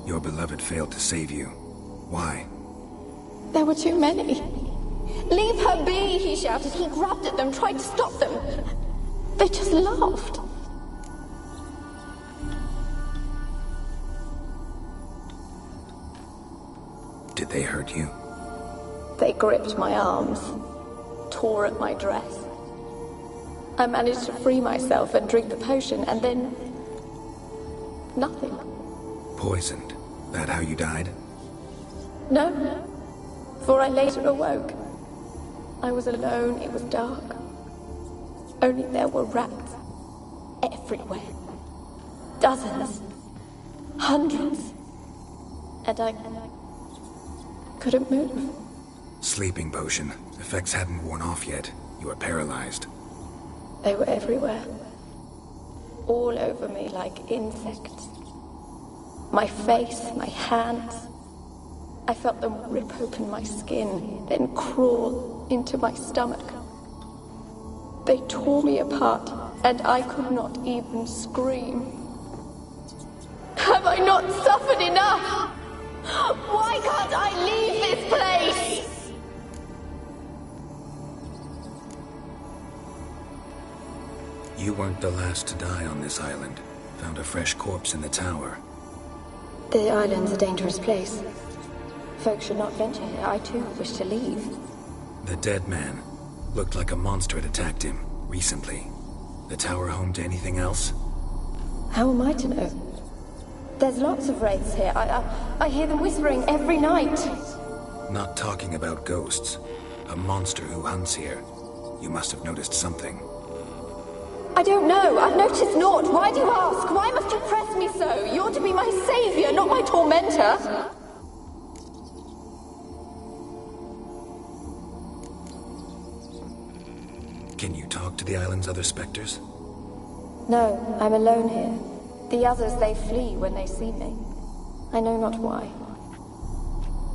Your beloved failed to save you. Why? There were too many. Leave her be, he shouted. He grabbed at them, tried to stop them. They just laughed. Did they hurt you? They gripped my arms, tore at my dress. I managed to free myself and drink the potion, and then... nothing. Poisoned. That how you died? No, for I later awoke. I was alone, it was dark. Only there were rats. Everywhere. Dozens. Hundreds. And I couldn't move. Sleeping potion. Effects hadn't worn off yet. You were paralyzed. They were everywhere. All over me like insects. My face, my hands. I felt them rip open my skin, then crawl into my stomach. They tore me apart, and I could not even scream. Have I not suffered enough? Why can't I leave this place? You weren't the last to die on this island. Found a fresh corpse in the tower. The island's a dangerous place. Folks should not venture here. I too wish to leave. The dead man. Looked like a monster had attacked him, recently. The tower home to anything else? How am I to know? There's lots of wraiths here. I hear them whispering every night. Not talking about ghosts. A monster who hunts here. You must have noticed something. I don't know. I've noticed naught. Why do you ask? Why must you press me so? You're to be my savior, not my tormentor. Can you talk to the island's other specters? No, I'm alone here. The others, they flee when they see me. I know not why.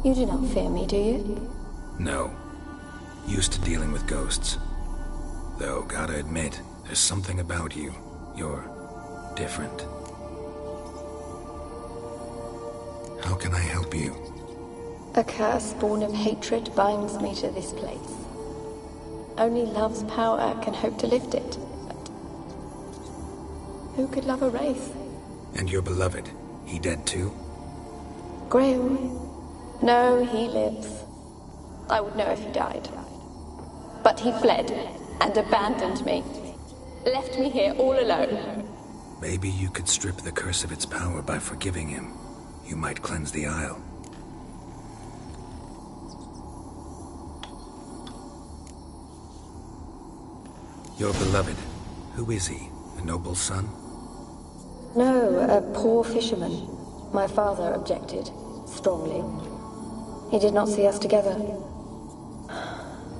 You do not fear me, do you? No. Used to dealing with ghosts. Though, gotta admit, there's something about you. You're different. How can I help you? A curse born of hatred binds me to this place. Only love's power can hope to lift it. But who could love a wraith? And your beloved, he dead too? Graham? No, he lives. I would know if he died. But he fled and abandoned me. Left me here all alone. Maybe you could strip the curse of its power by forgiving him. You might cleanse the Isle. Your beloved, who is he? A noble son? No, a poor fisherman. My father objected, strongly. He did not see us together.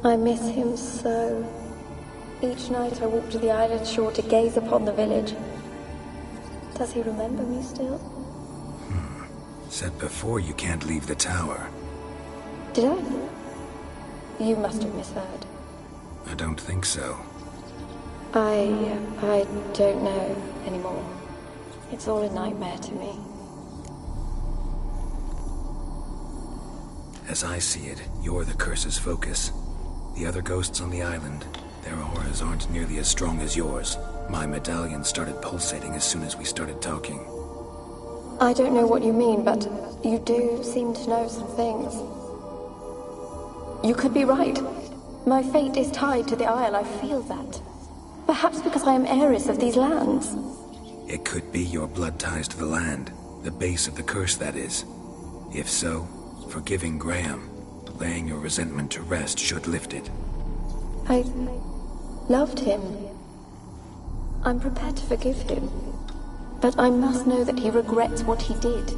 I miss him so. Each night I walk to the island shore to gaze upon the village. Does he remember me still? Said before you can't leave the tower. Did I? You must have misheard. I don't think so. I don't know anymore. It's all a nightmare to me. As I see it, you're the curse's focus. The other ghosts on the island, their auras aren't nearly as strong as yours. My medallion started pulsating as soon as we started talking. I don't know what you mean, but you do seem to know some things. You could be right. My fate is tied to the Isle, I feel that. Perhaps because I am heiress of these lands. It could be your blood ties to the land, the base of the curse, that is. If so, forgiving Graham, laying your resentment to rest should lift it. I loved him. I'm prepared to forgive him. But I must know that he regrets what he did.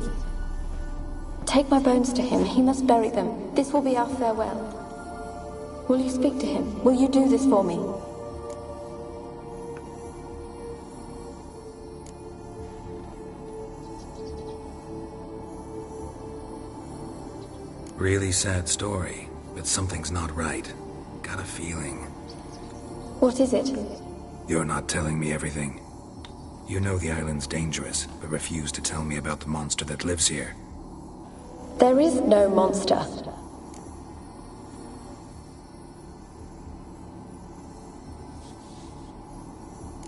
Take my bones to him. He must bury them. This will be our farewell. Will you speak to him? Will you do this for me? Really sad story, but something's not right. Got a feeling. What is it? You're not telling me everything. You know the island's dangerous, but refuse to tell me about the monster that lives here. There is no monster.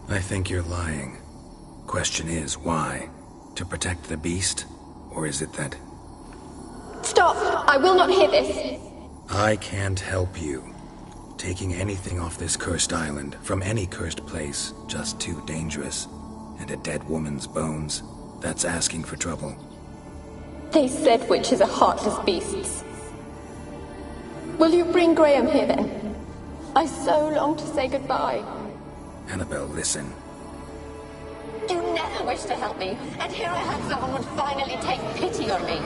I think you're lying. Question is, why? To protect the beast? Or is it that... Stop! I will not hear this! I can't help you. Taking anything off this cursed island, from any cursed place, just too dangerous. And a dead woman's bones, that's asking for trouble. They said witches are heartless beasts. Will you bring Graham here then? I so long to say goodbye. Annabelle, listen. You never wished to help me, and here I had someone would finally take pity on me.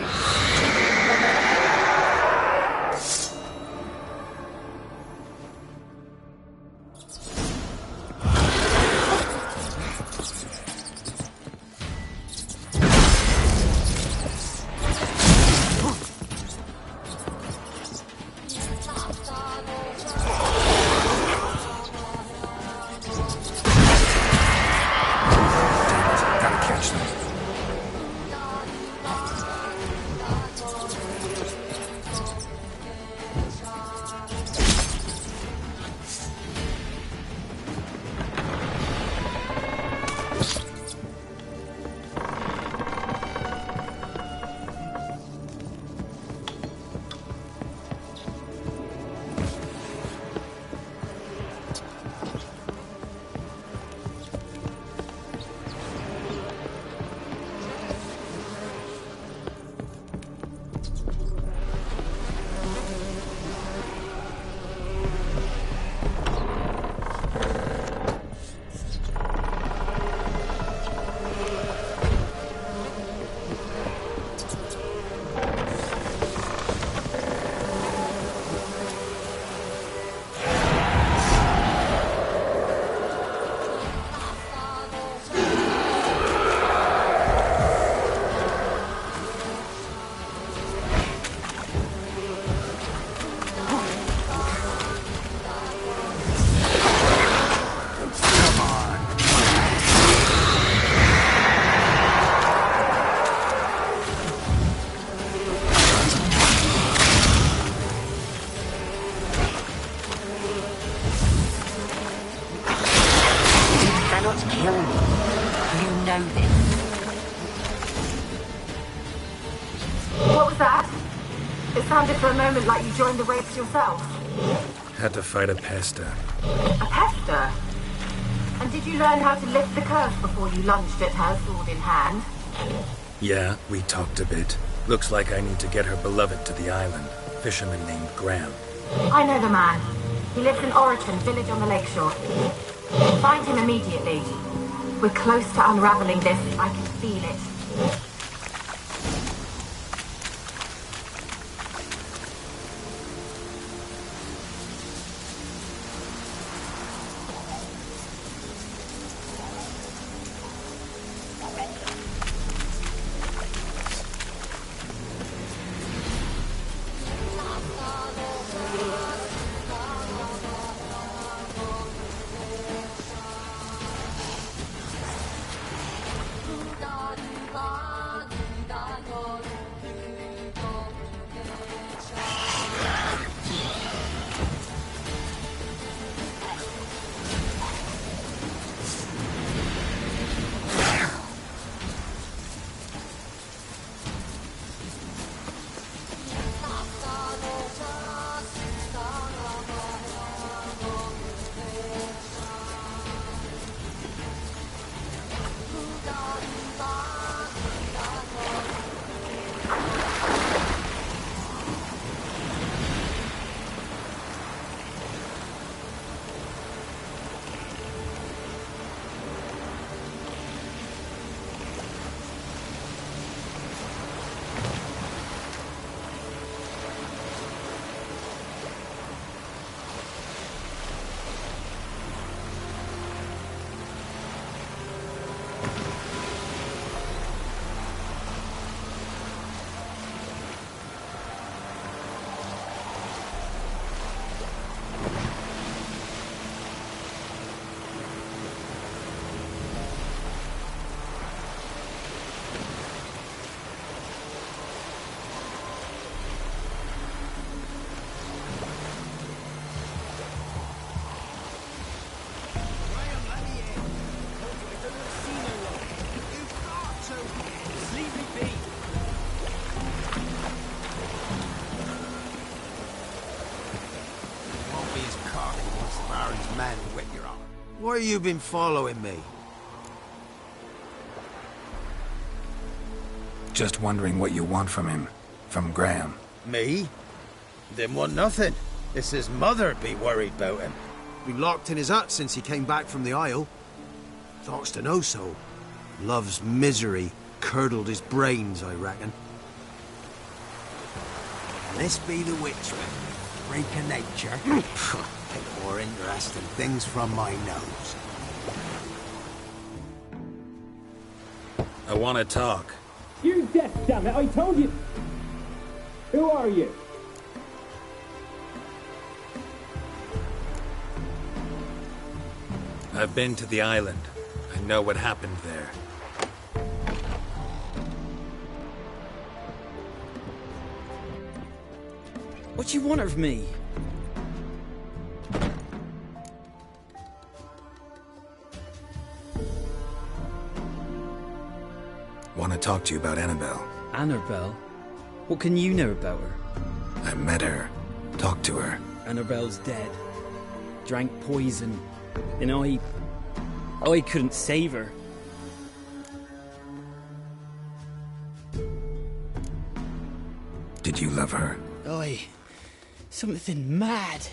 kill me. You know this. What was that? It sounded for a moment like you joined the Wraiths yourself. Had to fight a pester. A pester? And did you learn how to lift the curse before you lunged at her, sword in hand? Yeah, we talked a bit. Looks like I need to get her beloved to the island. Fisherman named Graham. I know the man. He lives in Oriton, village on the lakeshore. Find him immediately. We're close to unraveling this. I can feel it. Why you been following me? Just wondering what you want from him. From Graham. Me? Didn't want nothing. It's his mother be worried about him. Been locked in his hut since he came back from the Isle. Thoughts to know so. Love's misery curdled his brains, I reckon. This be the witchman. Freak of nature. Take more interesting things from my nose. I want to talk. You deaf, damn it! I told you. Who are you? I've been to the island. I know what happened there. What you want of me? Want to talk to you about Annabelle. Annabelle? What can you know about her? I met her. Talked to her. Annabelle's dead. Drank poison. And I couldn't save her. Did you love her? Something mad.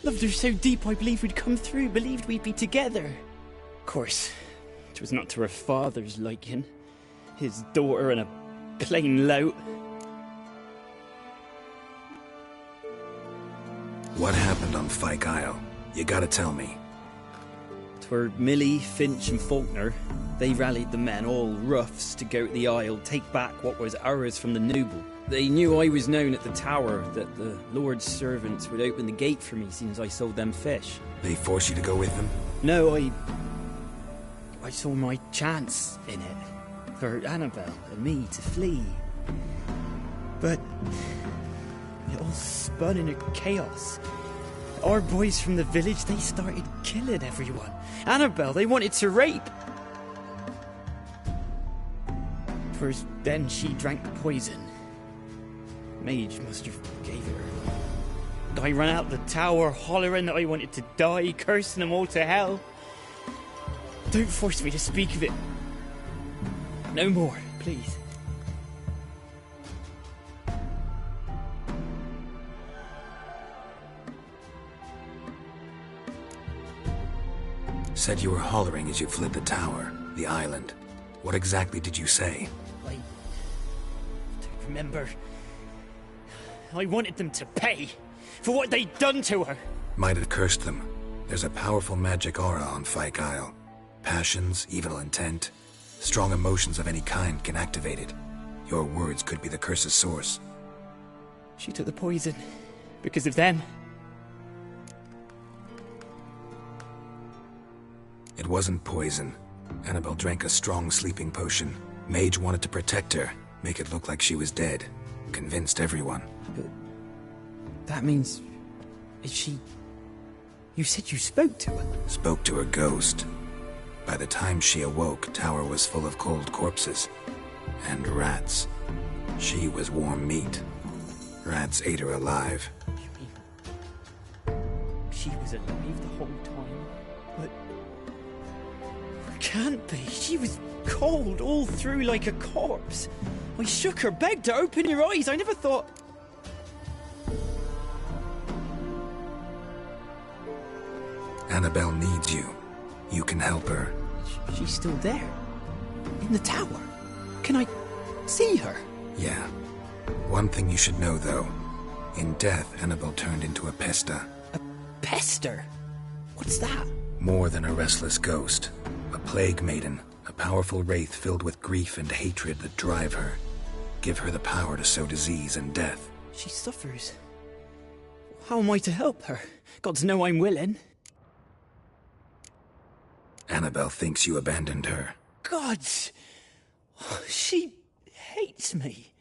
Loved her so deep I believed we'd come through, believed we'd be together. Of course, it was not to her father's liking. His daughter and a plain lout. What happened on Fyke Isle? You gotta tell me. 'Twere Millie, Finch and Faulkner. They rallied the men, all roughs, to go to the Isle, take back what was ours from the noble. They knew I was known at the tower, that the Lord's servants would open the gate for me since I sold them fish. They forced you to go with them? No, I saw my chance in it. For Annabelle and me to flee. But it all spun into chaos. our boys from the village, they started killing everyone. Annabelle, they wanted to rape. First, then she drank the poison. Mage must have gave it her. I ran out the tower, hollering that I wanted to die, cursing them all to hell. Don't force me to speak of it. No more, please. Said you were hollering as you fled the tower, the island. What exactly did you say? I don't remember. I wanted them to pay for what they'd done to her. Might have cursed them. There's a powerful magic aura on Fyke Isle. Passions, evil intent, strong emotions of any kind can activate it. Your words could be the curse's source. She took the poison because of them. It wasn't poison. Annabelle drank a strong sleeping potion. Mage wanted to protect her, make it look like she was dead. Convinced everyone. But that means... is she... You said you spoke to her? Spoke to her ghost. By the time she awoke, Tower was full of cold corpses. And rats. She was warm meat. Rats ate her alive. You mean... she was alive the whole time? But... can't be. She was cold all through like a corpse. I shook her, begged her, open your eyes. I never thought... Annabelle needs you. You can help her. She's still there? In the tower? Can I see her? Yeah. One thing you should know, though. In death, Annabelle turned into a pesta. A pester? What's that? More than a restless ghost. A plague maiden. A powerful wraith filled with grief and hatred that drive her. Give her the power to sow disease and death. She suffers. How am I to help her? Gods know I'm willing. Annabelle thinks you abandoned her. Gods! She hates me.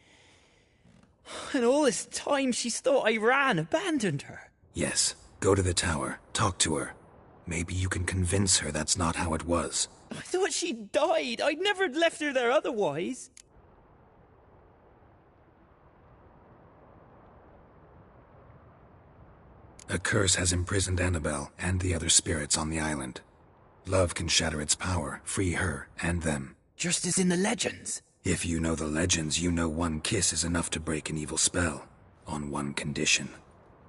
And all this time she's thought I abandoned her. Yes. Go to the tower. Talk to her. Maybe you can convince her that's not how it was. I thought she died. I'd never left her there otherwise. A curse has imprisoned Annabelle and the other spirits on the island. Love can shatter its power, free her and them. Just as in the legends. If you know the legends, you know one kiss is enough to break an evil spell. On one condition.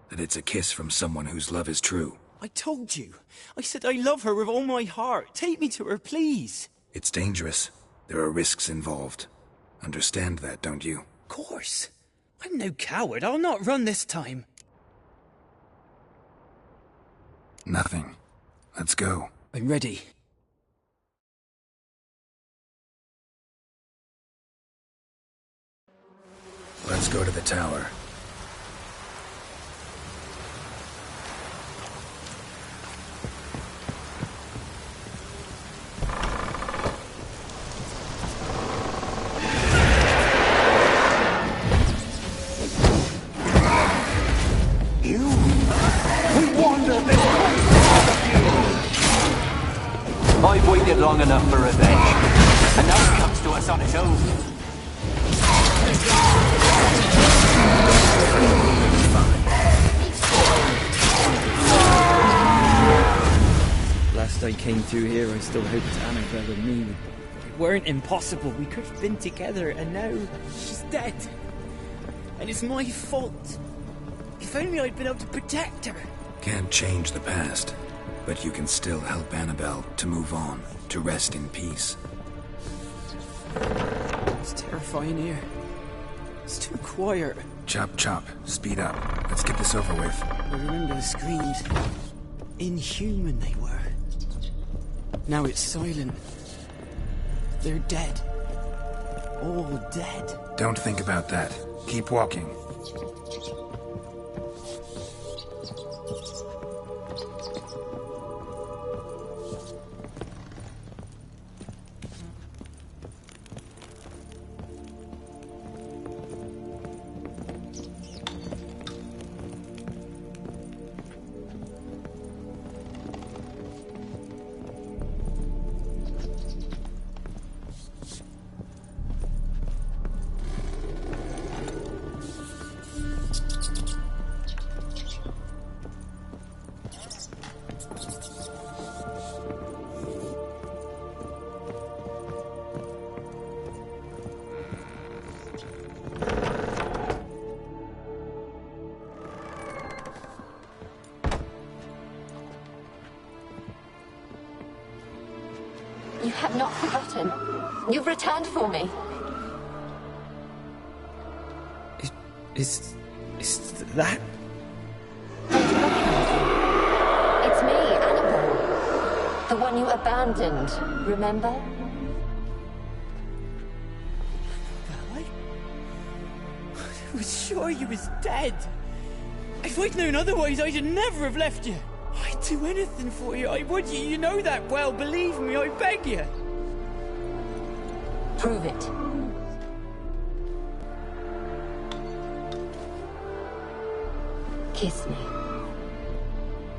That it's a kiss from someone whose love is true. I told you. I said I love her with all my heart. Take me to her, please. It's dangerous. There are risks involved. Understand that, don't you? Of course. I'm no coward. I'll not run this time. Nothing. Let's go. I'm ready. Let's go to the tower. I've waited long enough for revenge, and now it comes to us on its own. Last I came through here, I still hoped Annabelle and me weren't impossible. We could have been together, and now she's dead. And it's my fault. If only I'd been able to protect her. Can't change the past, but you can still help Annabelle to move on, to rest in peace. It's terrifying here. It's too quiet. Chop, chop. Speed up. Let's get this over with. I remember the screams. Inhuman they were. Now it's silent. They're dead. All dead. Don't think about that. Keep walking. You have not forgotten. You've returned for me. Is that... It's me, Annabelle. The one you abandoned, remember? I was sure you was dead. If I'd known otherwise, I'd never have left you. I'd do anything for you, I would. You know that well, believe me, I beg you. Prove it. Kiss me.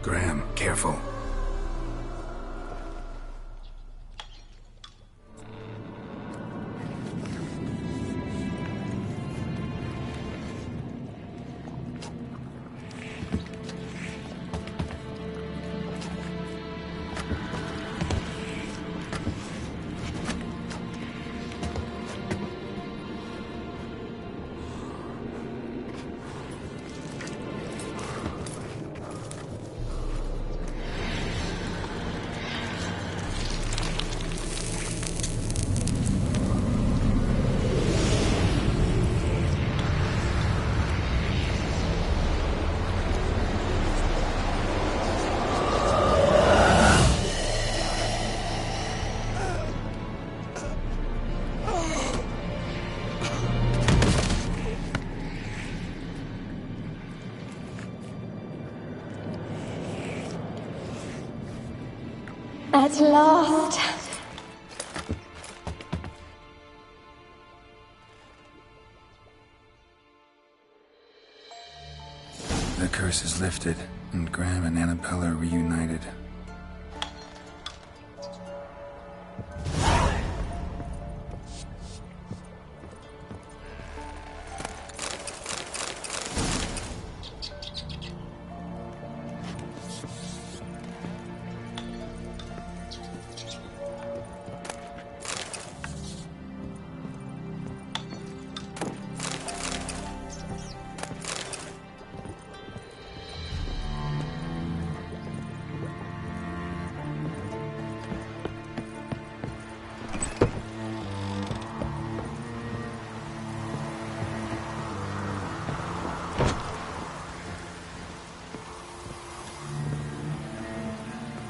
Graham, careful. At last. The curse is lifted, and Graham and Annabelle are reunited.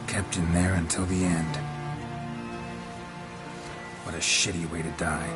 Kept in there until the end. What a shitty way to die.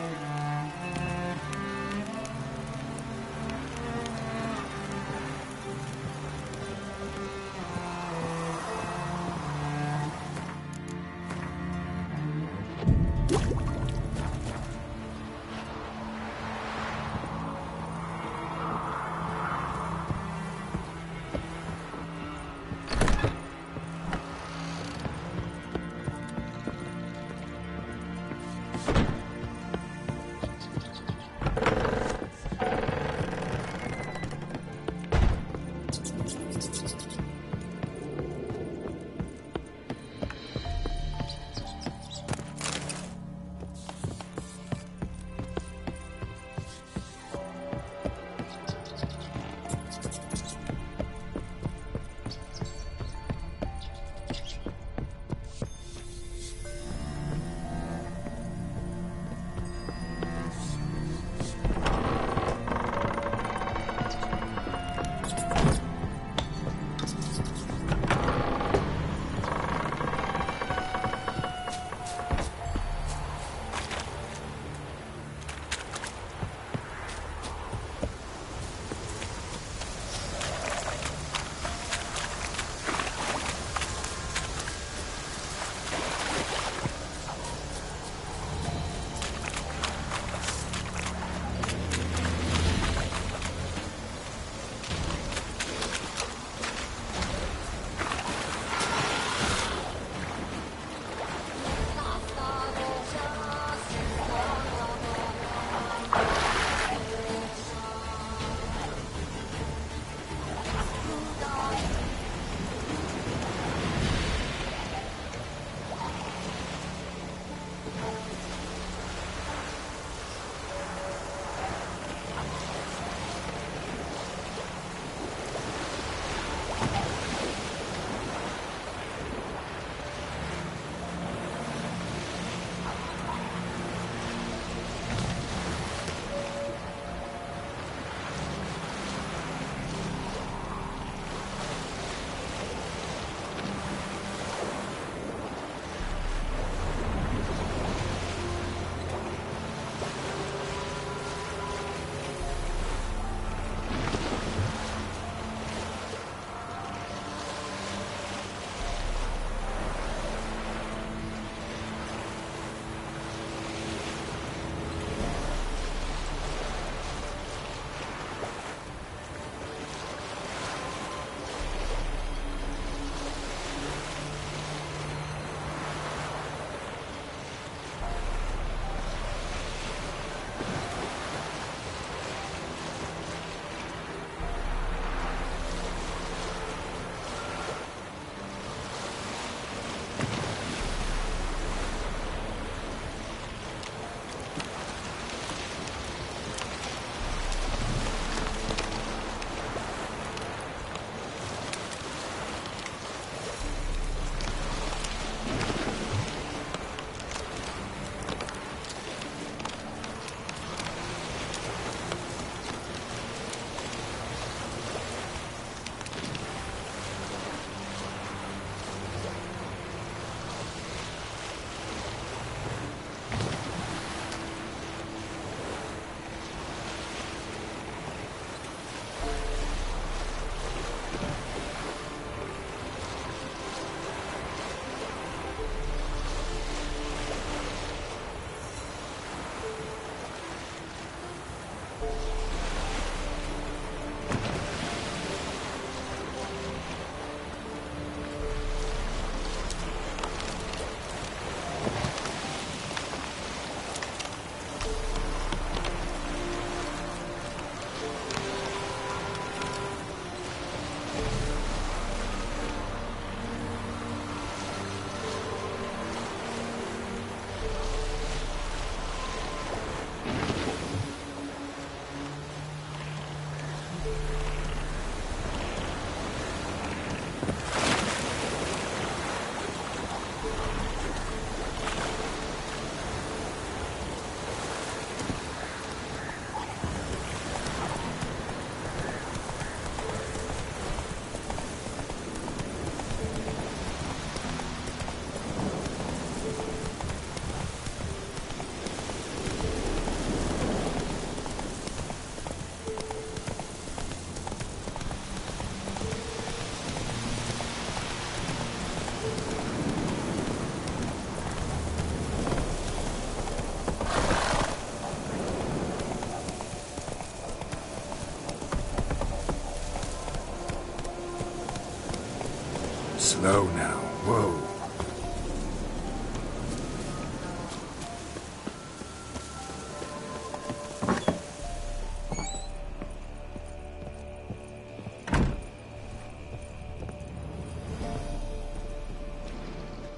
Slow now. Whoa.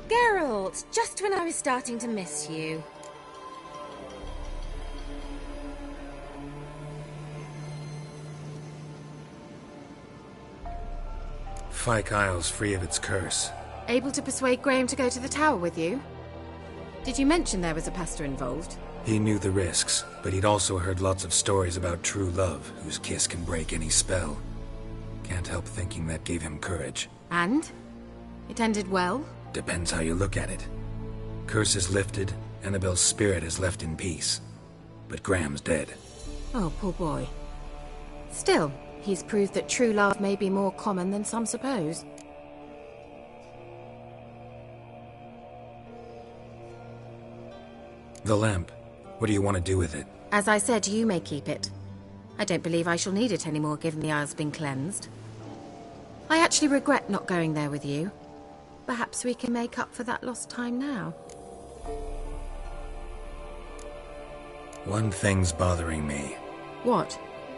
Geralt, just when I was starting to miss you. Fyke Isle's free of its curse. Able to persuade Graham to go to the tower with you? Did you mention there was a pester involved? He knew the risks, but he'd also heard lots of stories about true love, whose kiss can break any spell. Can't help thinking that gave him courage. And? It ended well? Depends how you look at it. Curse is lifted, Annabelle's spirit is left in peace. But Graham's dead. Oh, poor boy. Still, he's proved that true love may be more common than some suppose. The lamp. What do you want to do with it? As I said, you may keep it. I don't believe I shall need it anymore, given the Isle's been cleansed. I actually regret not going there with you. Perhaps we can make up for that lost time now. One thing's bothering me. What?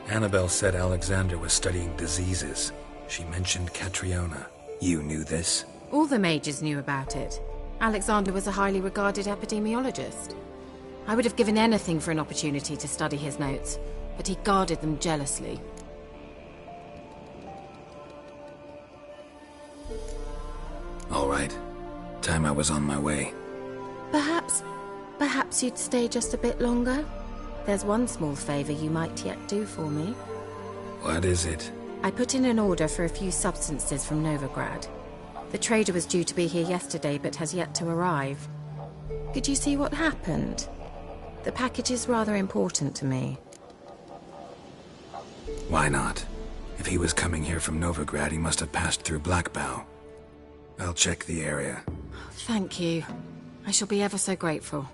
Annabelle said Alexander was studying diseases. She mentioned Catriona. You knew this? All the mages knew about it. Alexander was a highly regarded epidemiologist. I would have given anything for an opportunity to study his notes, but he guarded them jealously. All right. Time I was on my way. Perhaps you'd stay just a bit longer? There's one small favor you might yet do for me. What is it? I put in an order for a few substances from Novigrad. The trader was due to be here yesterday, but has yet to arrive. Could you see what happened? The package is rather important to me. Why not? If he was coming here from Novigrad, he must have passed through Blackbow. I'll check the area. Thank you. I shall be ever so grateful.